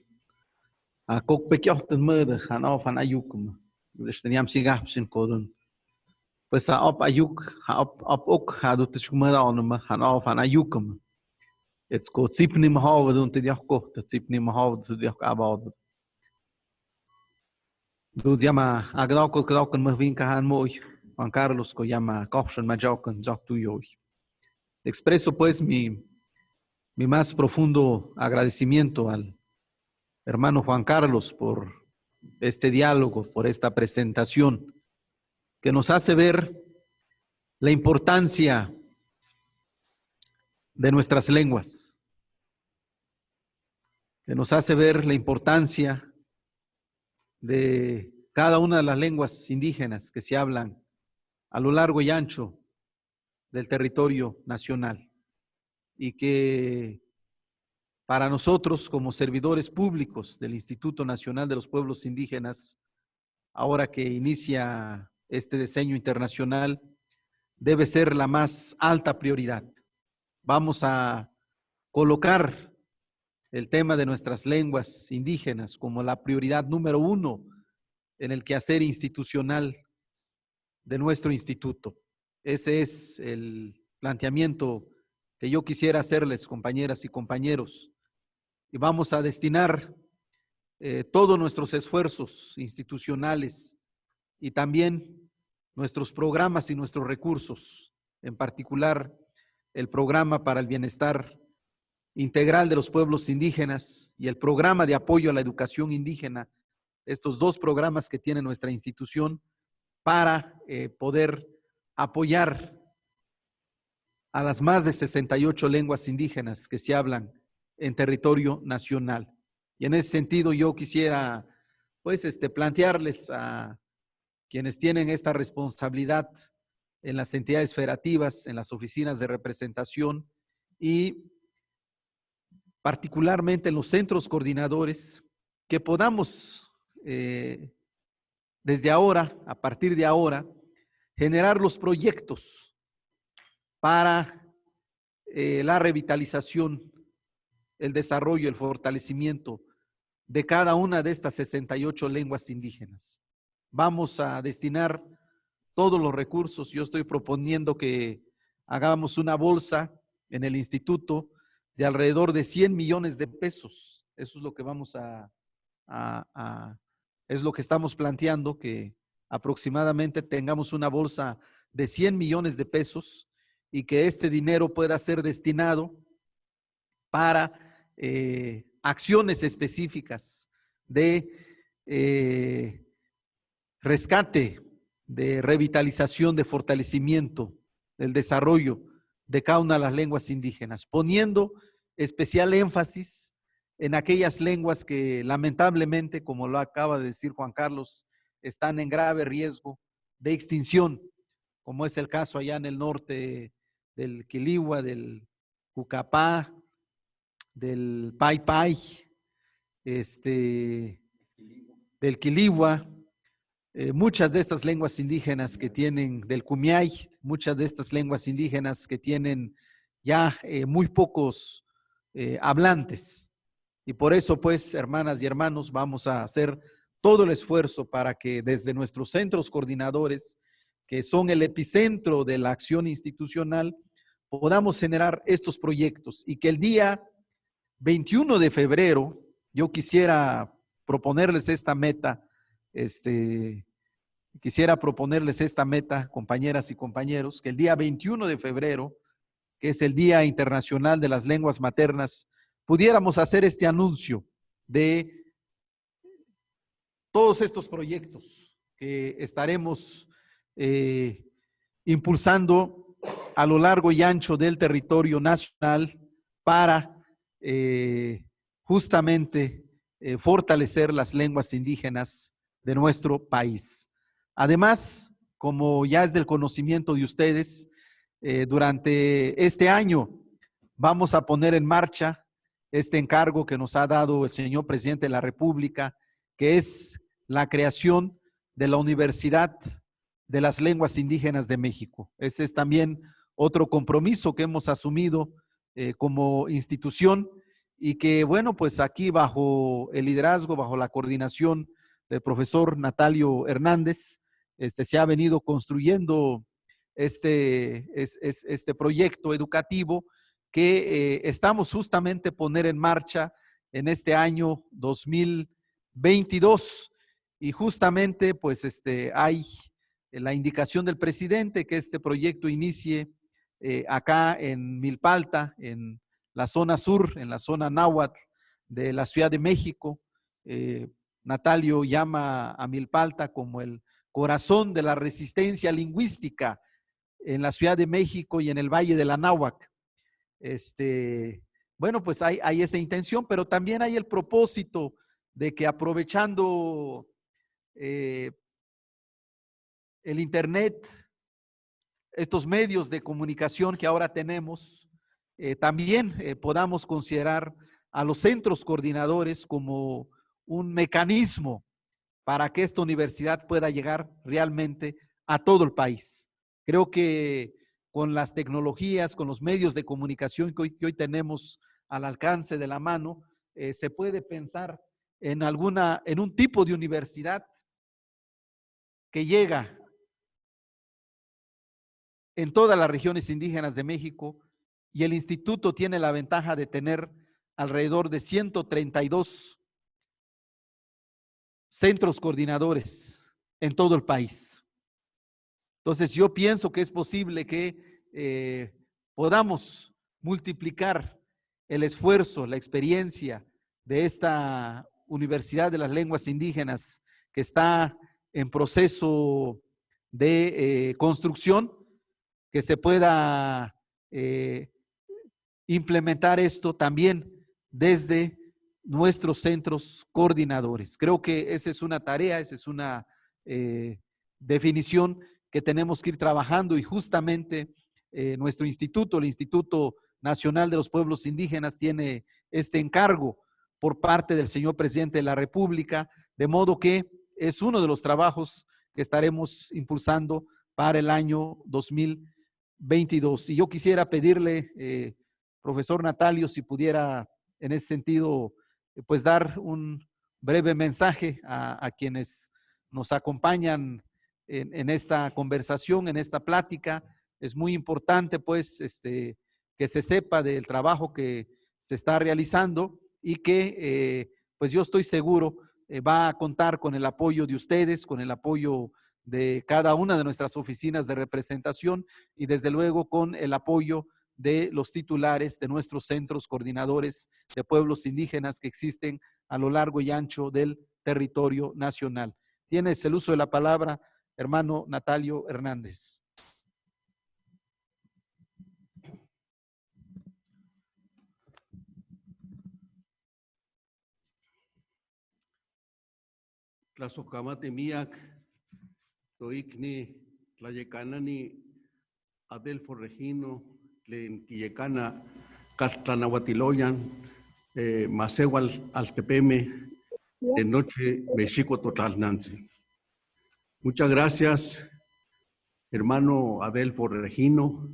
S20: a kok pekjochten murder gaan af aan ayukum. Dus dan jam sigapsin kodun pues op ayuk op ok hadu tishkumada onma han auf an ayukum. Jetzt go zipni mahawd und die ko zipni mahawd die abad. Du llama agdokol kroken mahvin kahan moy. Juan Carlos ko llama Coxon Majokan Joktuyo. Expreso pues mi más profundo agradecimiento al hermano Juan Carlos por este diálogo, por esta presentación que nos hace ver la importancia de nuestras lenguas, que nos hace ver la importancia de cada una de las lenguas indígenas que se hablan a lo largo y ancho del territorio nacional, y que para nosotros como servidores públicos del Instituto Nacional de los Pueblos Indígenas, ahora que inicia este diseño internacional, debe ser la más alta prioridad. Vamos a colocar el tema de nuestras lenguas indígenas como la prioridad número 1 en el quehacer institucional de nuestro instituto. Ese es el planteamiento que yo quisiera hacerles, compañeras y compañeros. Y vamos a destinar todos nuestros esfuerzos institucionales y también nuestros programas y nuestros recursos, en particular el programa para el bienestar integral de los pueblos indígenas y el programa de apoyo a la educación indígena, estos dos programas que tiene nuestra institución para poder apoyar a las más de 68 lenguas indígenas que se hablan en territorio nacional. Y en ese sentido yo quisiera pues plantearles a quienes tienen esta responsabilidad en las entidades federativas, en las oficinas de representación y particularmente en los centros coordinadores, que podamos desde ahora, a partir de ahora, generar los proyectos para la revitalización, el desarrollo, el fortalecimiento de cada una de estas 68 lenguas indígenas. Vamos a destinar todos los recursos. Yo estoy proponiendo que hagamos una bolsa en el instituto de alrededor de 100 millones de pesos. Eso es lo que es lo que estamos planteando, que aproximadamente tengamos una bolsa de 100 millones de pesos y que este dinero pueda ser destinado para acciones específicas de rescate, de revitalización, de fortalecimiento, del desarrollo de cada una de las lenguas indígenas, poniendo especial énfasis en aquellas lenguas que lamentablemente, como lo acaba de decir Juan Carlos, están en grave riesgo de extinción, como es el caso allá en el norte del Quiligua, del Cucapá, del Paypay, del Quiligua, muchas de estas lenguas indígenas que tienen, del Kumiay, muchas de estas lenguas indígenas que tienen ya muy pocos hablantes. Y por eso, pues, hermanas y hermanos, vamos a hacer todo el esfuerzo para que desde nuestros centros coordinadores, que son el epicentro de la acción institucional, podamos generar estos proyectos y que el día 21 de febrero, yo quisiera proponerles esta meta, compañeras y compañeros, que el día 21 de febrero, que es el Día Internacional de las Lenguas Maternas, pudiéramos hacer este anuncio de todos estos proyectos que estaremos impulsando a lo largo y ancho del territorio nacional para justamente fortalecer las lenguas indígenas de nuestro país. Además, como ya es del conocimiento de ustedes, durante este año vamos a poner en marcha este encargo que nos ha dado el señor presidente de la República, que es la creación de la Universidad de las Lenguas Indígenas de México. Ese es también otro compromiso que hemos asumido como institución y que, bueno, pues aquí bajo el liderazgo, bajo la coordinación del profesor Natalio Hernández, se ha venido construyendo este proyecto educativo que estamos justamente poner en marcha en este año 2022. Y justamente pues hay la indicación del presidente que este proyecto inicie acá en Milpalta, en la zona sur, en la zona náhuatl de la Ciudad de México. Natalio llama a Milpalta como el corazón de la resistencia lingüística en la Ciudad de México y en el Valle de la Náhuac. Bueno, pues hay esa intención, pero también hay el propósito de que aprovechando el Internet, estos medios de comunicación que ahora tenemos, también podamos considerar a los centros coordinadores como un mecanismo para que esta universidad pueda llegar realmente a todo el país. Creo que con las tecnologías, con los medios de comunicación que hoy tenemos al alcance de la mano, se puede pensar en un tipo de universidad que llega en todas las regiones indígenas de México, y el instituto tiene la ventaja de tener alrededor de 132 centros coordinadores en todo el país. Entonces yo pienso que es posible que podamos multiplicar el esfuerzo, la experiencia de esta Universidad de las Lenguas Indígenas que está en proceso de construcción, que se pueda implementar esto también desde nuestros centros coordinadores. Creo que esa es una tarea, esa es una definición que tenemos que ir trabajando, y justamente nuestro instituto, el Instituto Nacional de los Pueblos Indígenas, tiene este encargo por parte del señor presidente de la República, de modo que es uno de los trabajos que estaremos impulsando para el año 2022. Y yo quisiera pedirle, profesor Natalio, si pudiera en ese sentido, pues dar un breve mensaje a quienes nos acompañan en esta conversación, en esta plática. Es muy importante pues que se sepa del trabajo que se está realizando y que pues yo estoy seguro va a contar con el apoyo de ustedes, con el apoyo de cada una de nuestras oficinas de representación y desde luego con el apoyo de los titulares de nuestros centros coordinadores de pueblos indígenas que existen a lo largo y ancho del territorio nacional. Tienes el uso de la palabra, hermano Natalio Hernández.
S1: Tlazocamate miak, toicni, tlayecanani, Adelfo Regino, tlen quiyecana, caltlanahuatiloyan, masewal altepeme, en noche mexico totlalnanzi. Muchas gracias, hermano Adelfo Regino,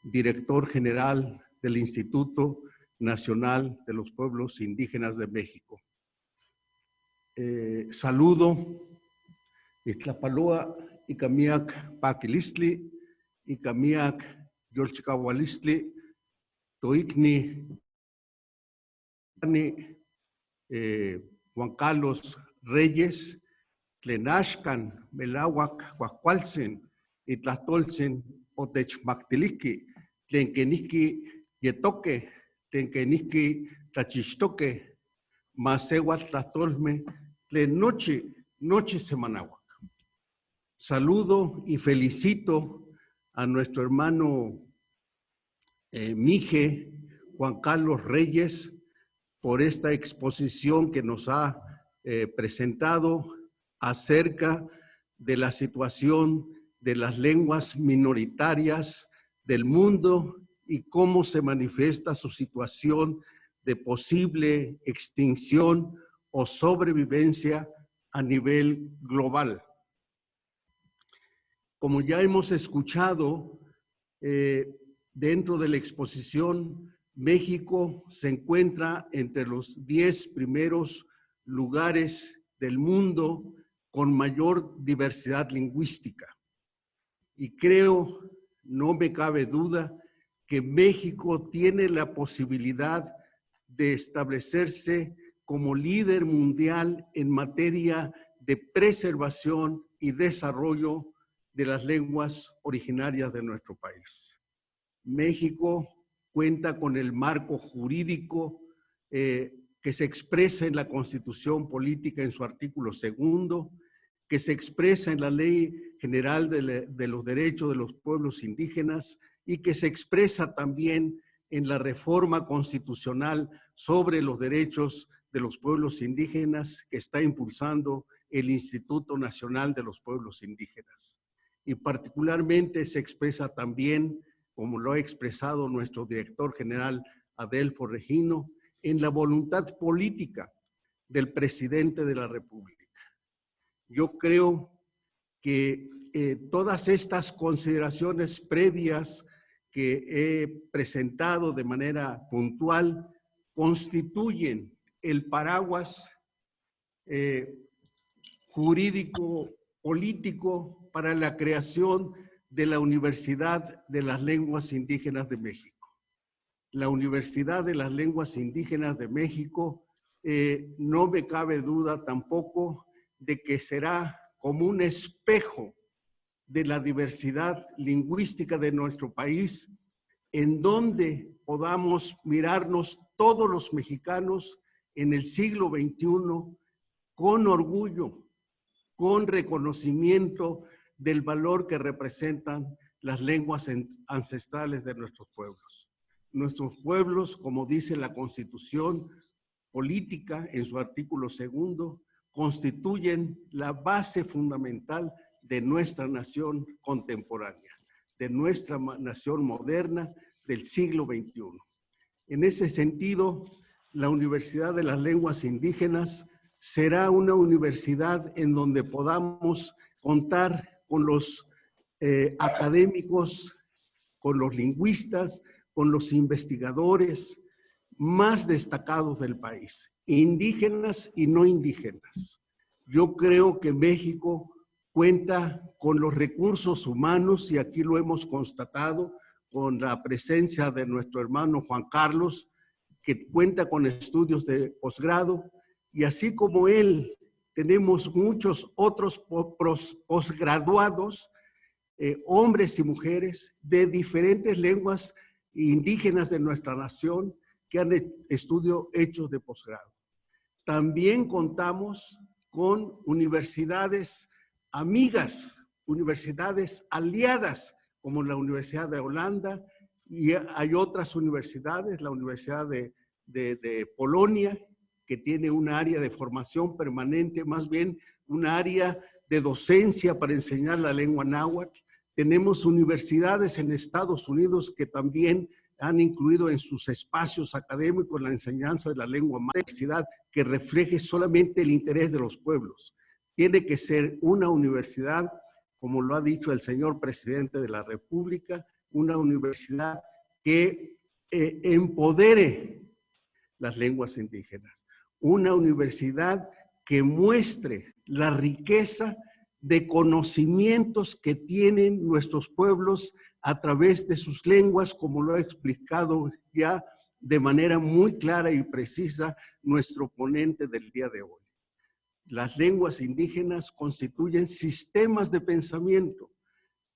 S1: director general del Instituto Nacional de los Pueblos Indígenas de México. Saludo Itlapalúa y Camiac Paquilistli y Camiac Yolchicawalistli Toicni Juan Carlos Reyes Tlenashkan Melahuac Huacualsen y Tlatolsen Otechmactiliqui Tlenqueniqui Yetoque Tlenqueniqui Tlachistoque Masewat Tlatolme noche Semanahuac. Saludo y felicito a nuestro hermano Mije Juan Carlos Reyes por esta exposición que nos ha presentado acerca de la situación de las lenguas minoritarias del mundo y cómo se manifiesta su situación de posible extinción o sobrevivencia a nivel global. Como ya hemos escuchado, dentro de la exposición, México se encuentra entre los 10 primeros lugares del mundo con mayor diversidad lingüística. Y creo, no me cabe duda, que México tiene la posibilidad de establecerse como líder mundial en materia de preservación y desarrollo de las lenguas originarias de nuestro país. México cuenta con el marco jurídico que se expresa en la Constitución Política en su artículo 2, que se expresa en la Ley General de los Derechos de los Pueblos Indígenas y que se expresa también en la reforma constitucional sobre los derechos de los pueblos indígenas que está impulsando el Instituto Nacional de los Pueblos Indígenas. Y particularmente se expresa también, como lo ha expresado nuestro director general Adelfo Regino, en la voluntad política del presidente de la República. Yo creo que todas estas consideraciones previas que he presentado de manera puntual constituyen el paraguas jurídico-político para la creación de la Universidad de las Lenguas Indígenas de México. La Universidad de las Lenguas Indígenas de México, no me cabe duda tampoco de que será como un espejo de la diversidad lingüística de nuestro país, en donde podamos mirarnos todos los mexicanos en el siglo XXI con orgullo, con reconocimiento del valor que representan las lenguas ancestrales de nuestros pueblos. Nuestros pueblos, como dice la Constitución Política en su artículo 2, constituyen la base fundamental de nuestra nación contemporánea, de nuestra nación moderna del siglo XXI. En ese sentido, la Universidad de las Lenguas Indígenas será una universidad en donde podamos contar con los académicos, con los lingüistas, con los investigadores más destacados del país, indígenas y no indígenas. Yo creo que México cuenta con los recursos humanos, y aquí lo hemos constatado con la presencia de nuestro hermano Juan Carlos, que cuenta con estudios de posgrado, y así como él, tenemos muchos otros posgraduados, hombres y mujeres de diferentes lenguas indígenas de nuestra nación que han estudios hechos de posgrado. También contamos con universidades amigas, universidades aliadas, como la Universidad de Holanda, y hay otras universidades, la Universidad de Polonia, que tiene un área de formación permanente, más bien un área de docencia para enseñar la lengua náhuatl. Tenemos universidades en Estados Unidos que también han incluido en sus espacios académicos la enseñanza de la lengua mágica, que refleje solamente el interés de los pueblos. Tiene que ser una universidad, como lo ha dicho el señor presidente de la República, una universidad que empodere las lenguas indígenas, una universidad que muestre la riqueza de conocimientos que tienen nuestros pueblos a través de sus lenguas, como lo ha explicado ya de manera muy clara y precisa nuestro ponente del día de hoy. Las lenguas indígenas constituyen sistemas de pensamiento.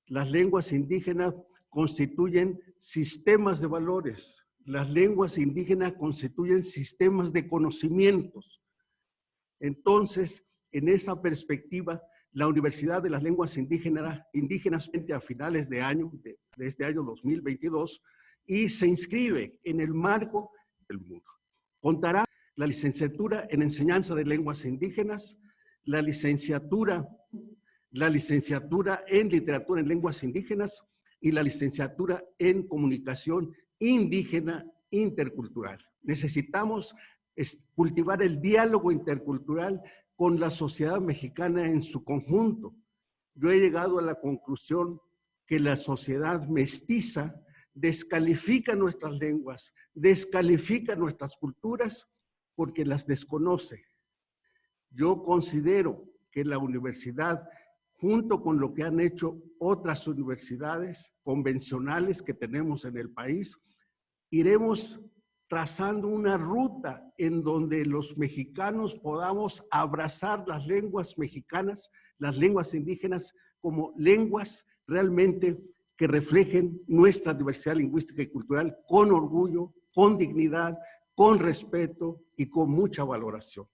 S1: Las lenguas indígenas constituyen sistemas de valores. Las lenguas indígenas constituyen sistemas de conocimientos. Entonces, en esa perspectiva, la Universidad de las Lenguas Indígenas a finales de año, de este año 2022, y se inscribe en el marco del mundo. Contará la licenciatura en Enseñanza de Lenguas Indígenas, la licenciatura en Literatura en Lenguas Indígenas y la licenciatura en Comunicación Indígena Intercultural. Necesitamos cultivar el diálogo intercultural con la sociedad mexicana en su conjunto. Yo he llegado a la conclusión que la sociedad mestiza descalifica nuestras lenguas, descalifica nuestras culturas porque las desconoce. Yo considero que la universidad, junto con lo que han hecho otras universidades convencionales que tenemos en el país, iremos trazando una ruta en donde los mexicanos podamos abrazar las lenguas mexicanas, las lenguas indígenas, como lenguas realmente que reflejen nuestra diversidad lingüística y cultural con orgullo, con dignidad, con respeto y con mucha valoración.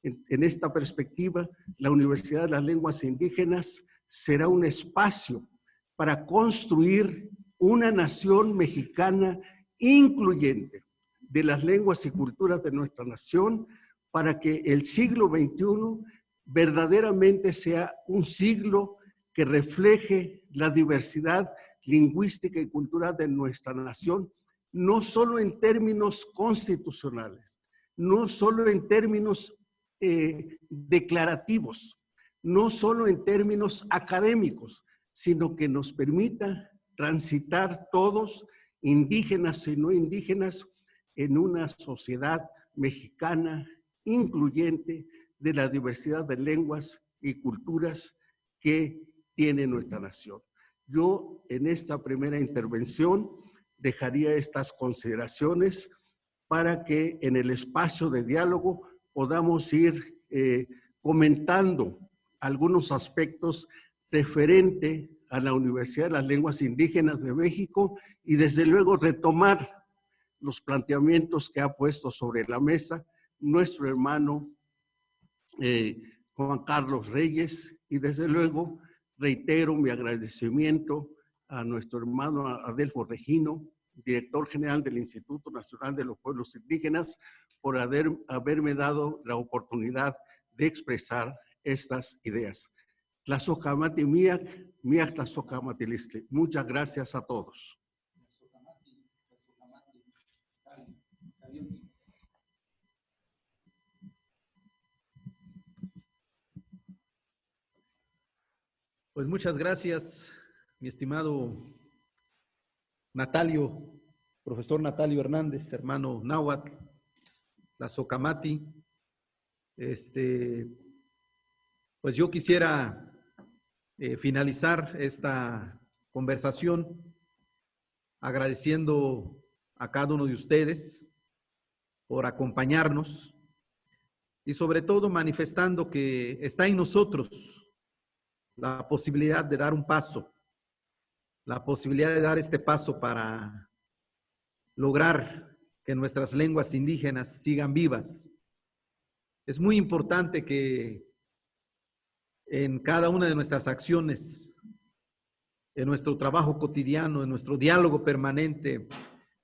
S1: En esta perspectiva, la Universidad de las Lenguas Indígenas será un espacio para construir una nación mexicana incluyente de las lenguas y culturas de nuestra nación, para que el siglo XXI verdaderamente sea un siglo que refleje la diversidad lingüística y cultural de nuestra nación, no solo en términos constitucionales, no solo en términos declarativos, no solo en términos académicos, sino que nos permita transitar todos, indígenas y no indígenas, en una sociedad mexicana incluyente de la diversidad de lenguas y culturas que tiene nuestra nación. Yo en esta primera intervención dejaría estas consideraciones para que en el espacio de diálogo podamos ir comentando algunos aspectos referente a la Universidad de las Lenguas Indígenas de México y desde luego retomar los planteamientos que ha puesto sobre la mesa nuestro hermano Juan Carlos Reyes, y desde luego reitero mi agradecimiento a nuestro hermano Adelfo Regino, director general del Instituto Nacional de los Pueblos Indígenas, por haberme dado la oportunidad de expresar estas ideas. Tlazocamati miak, miak tlazocamati liste. Muchas gracias a todos.
S20: Pues muchas gracias, mi estimado Natalio, profesor Natalio Hernández, hermano Náhuatl, Tlazocamati. Pues yo quisiera finalizar esta conversación agradeciendo a cada uno de ustedes por acompañarnos y sobre todo manifestando que está en nosotros la posibilidad de dar un paso, la posibilidad de dar este paso para lograr que nuestras lenguas indígenas sigan vivas. Es muy importante que en cada una de nuestras acciones, en nuestro trabajo cotidiano, en nuestro diálogo permanente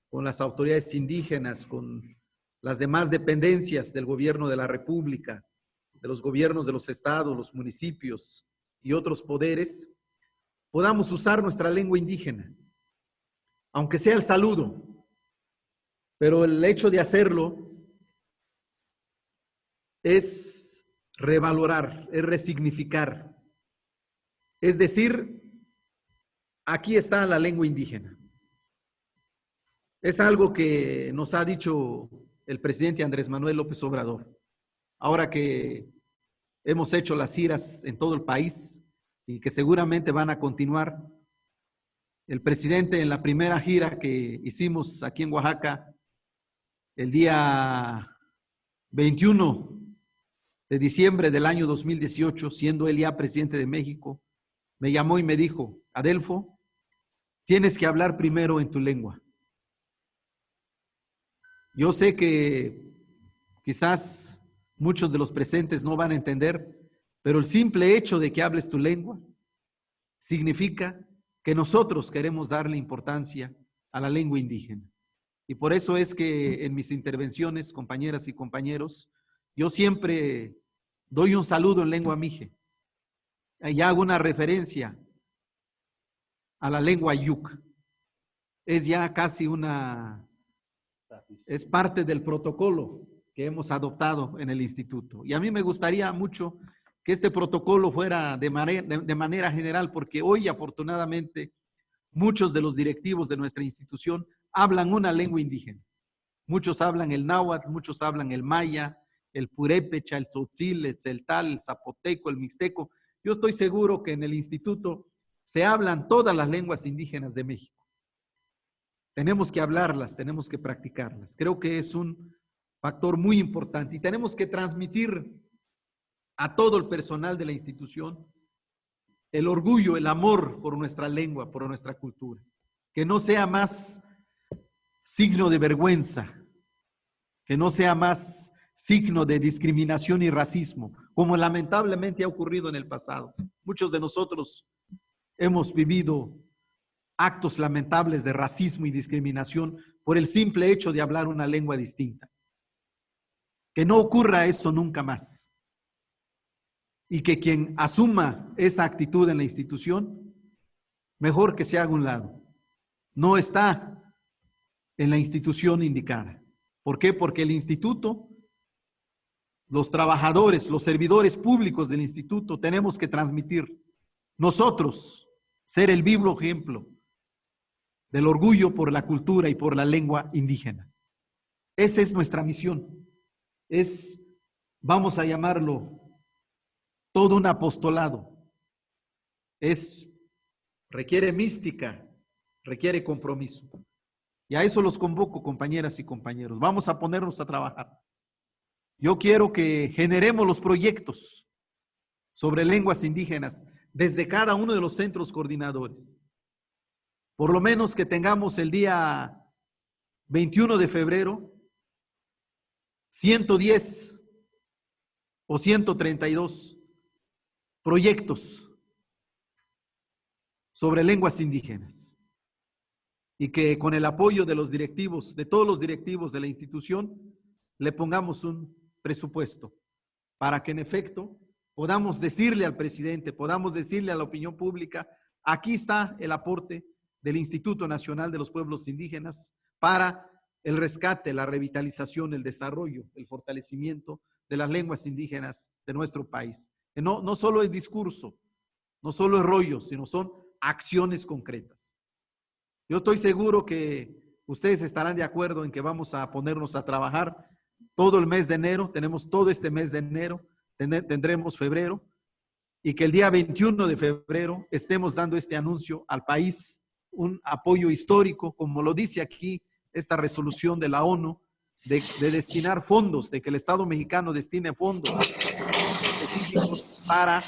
S20: con las autoridades indígenas, con las demás dependencias del gobierno de la República, de los gobiernos de los estados, los municipios y otros poderes, podamos usar nuestra lengua indígena, aunque sea el saludo, pero el hecho de hacerlo es revalorar, es resignificar, es decir, aquí está la lengua indígena. Es algo que nos ha dicho el presidente Andrés Manuel López Obrador. Ahora que hemos hecho las giras en todo el país y que seguramente van a continuar, el presidente en la primera gira que hicimos aquí en Oaxaca, el día 21 de diciembre del año 2018, siendo él ya presidente de México, me llamó y me dijo: Adelfo, tienes que hablar primero en tu lengua. Yo sé que quizás muchos de los presentes no van a entender, pero el simple hecho de que hables tu lengua significa que nosotros queremos darle importancia a la lengua indígena. Y por eso es que en mis intervenciones, compañeras y compañeros, yo siempre doy un saludo en lengua mije y hago una referencia a la lengua yuk. Es ya casi es parte del protocolo que hemos adoptado en el instituto. Y a mí me gustaría mucho que este protocolo fuera de manera general, porque hoy afortunadamente muchos de los directivos de nuestra institución hablan una lengua indígena. Muchos hablan el náhuatl, muchos hablan el maya el purépecha, el tzotzil, el tzeltal, el zapoteco, el mixteco. Yo estoy seguro que en el instituto se hablan todas las lenguas indígenas de México. Tenemos que hablarlas, tenemos que practicarlas. Creo que es un factor muy importante y tenemos que transmitir a todo el personal de la institución el orgullo, el amor por nuestra lengua, por nuestra cultura. Que no sea más signo de vergüenza, que no sea más signo de discriminación y racismo, como lamentablemente ha ocurrido en el pasado. Muchos de nosotros hemos vivido actos lamentables de racismo y discriminación por el simple hecho de hablar una lengua distinta. Que no ocurra eso nunca más. Y que quien asuma esa actitud en la institución, mejor que se haga a un lado. No está en la institución indicada. ¿Por qué? Porque el instituto, los trabajadores, los servidores públicos del instituto, tenemos que transmitir nosotros, ser el vivo ejemplo del orgullo por la cultura y por la lengua indígena. Esa es nuestra misión. Es, vamos a llamarlo, todo un apostolado. Requiere mística, requiere compromiso. Y a eso los convoco, compañeras y compañeros. Vamos a ponernos a trabajar. Yo quiero que generemos los proyectos sobre lenguas indígenas desde cada uno de los centros coordinadores. Por lo menos que tengamos el día 21 de febrero 110 o 132 proyectos sobre lenguas indígenas y que con el apoyo de los directivos, de todos los directivos de la institución, le pongamos un presupuesto para que en efecto podamos decirle al presidente, podamos decirle a la opinión pública, aquí está el aporte del Instituto Nacional de los Pueblos Indígenas para el rescate, la revitalización, el desarrollo, el fortalecimiento de las lenguas indígenas de nuestro país. No solo es discurso, no solo es rollo, sino son acciones concretas. Yo estoy seguro que ustedes estarán de acuerdo en que vamos a ponernos a trabajar todo el mes de enero, tenemos todo este mes de enero, tendremos febrero, y que el día 21 de febrero estemos dando este anuncio al país, un apoyo histórico, como lo dice aquí esta resolución de la ONU, de destinar fondos, de que el Estado mexicano destine fondos específicos para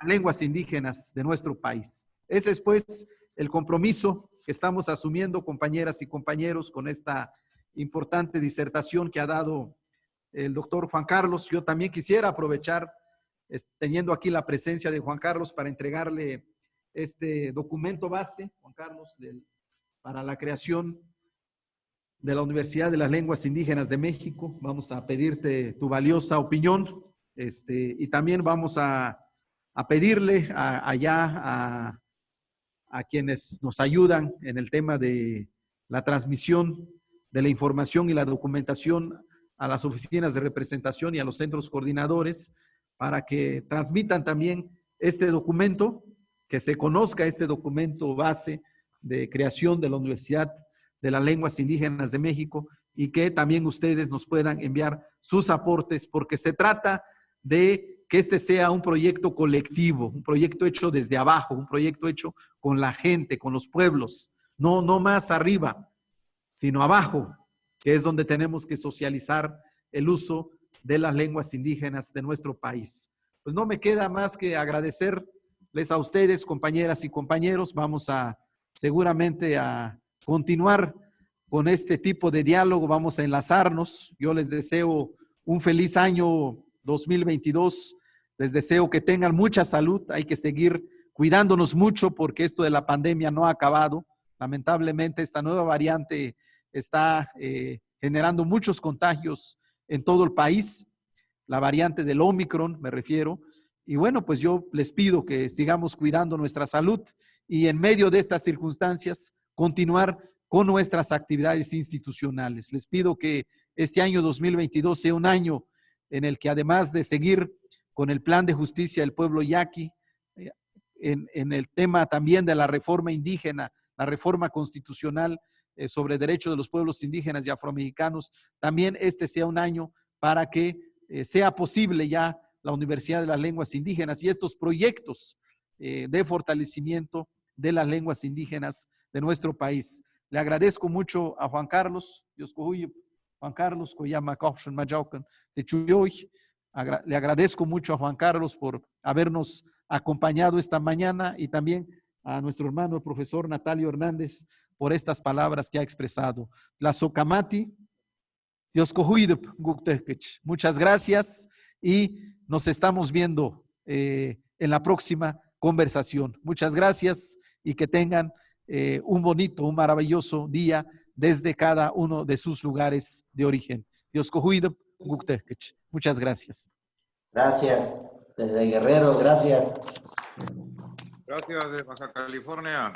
S20: lenguas indígenas de nuestro país. Ese es pues el compromiso que estamos asumiendo, compañeras y compañeros, con esta importante disertación que ha dado el doctor Juan Carlos. Yo también quisiera aprovechar, teniendo aquí la presencia de Juan Carlos, para entregarle este documento base, Juan Carlos, para la creación de la Universidad de las Lenguas Indígenas de México. Vamos a pedirte tu valiosa opinión y también vamos a pedirle allá a quienes nos ayudan en el tema de la transmisión de la información y la documentación a las oficinas de representación y a los centros coordinadores para que transmitan también este documento, que se conozca este documento base de creación de la Universidad de las Lenguas Indígenas de México y que también ustedes nos puedan enviar sus aportes, porque se trata de que este sea un proyecto colectivo, un proyecto hecho desde abajo, un proyecto hecho con la gente, con los pueblos, no más arriba, sino abajo, que es donde tenemos que socializar el uso de las lenguas indígenas de nuestro país. Pues no me queda más que agradecerles a ustedes, compañeras y compañeros. Vamos seguramente a continuar con este tipo de diálogo, vamos a enlazarnos. Yo les deseo un feliz año 2022, les deseo que tengan mucha salud, hay que seguir cuidándonos mucho porque esto de la pandemia no ha acabado. Lamentablemente esta nueva variante está generando muchos contagios en todo el país, la variante del Omicron me refiero, y bueno, pues yo les pido que sigamos cuidando nuestra salud y en medio de estas circunstancias continuar con nuestras actividades institucionales. Les pido que este año 2022 sea un año en el que además de seguir con el plan de justicia del pueblo yaqui, en el tema también de la reforma indígena, la reforma constitucional, sobre derechos de los pueblos indígenas y afroamericanos, también este sea un año para que sea posible ya la Universidad de las Lenguas Indígenas y estos proyectos de fortalecimiento de las lenguas indígenas de nuestro país. Le agradezco mucho a Juan Carlos, Juan Carlos, le agradezco mucho a Juan Carlos por habernos acompañado esta mañana y también a nuestro hermano el profesor Natalio Hernández por estas palabras que ha expresado. Tlazocamati, muchas gracias y nos estamos viendo en la próxima conversación. Muchas gracias y que tengan un bonito, un maravilloso día desde cada uno de sus lugares de origen. Muchas gracias.
S16: Gracias. Desde Guerrero, gracias.
S2: Gracias de Baja California.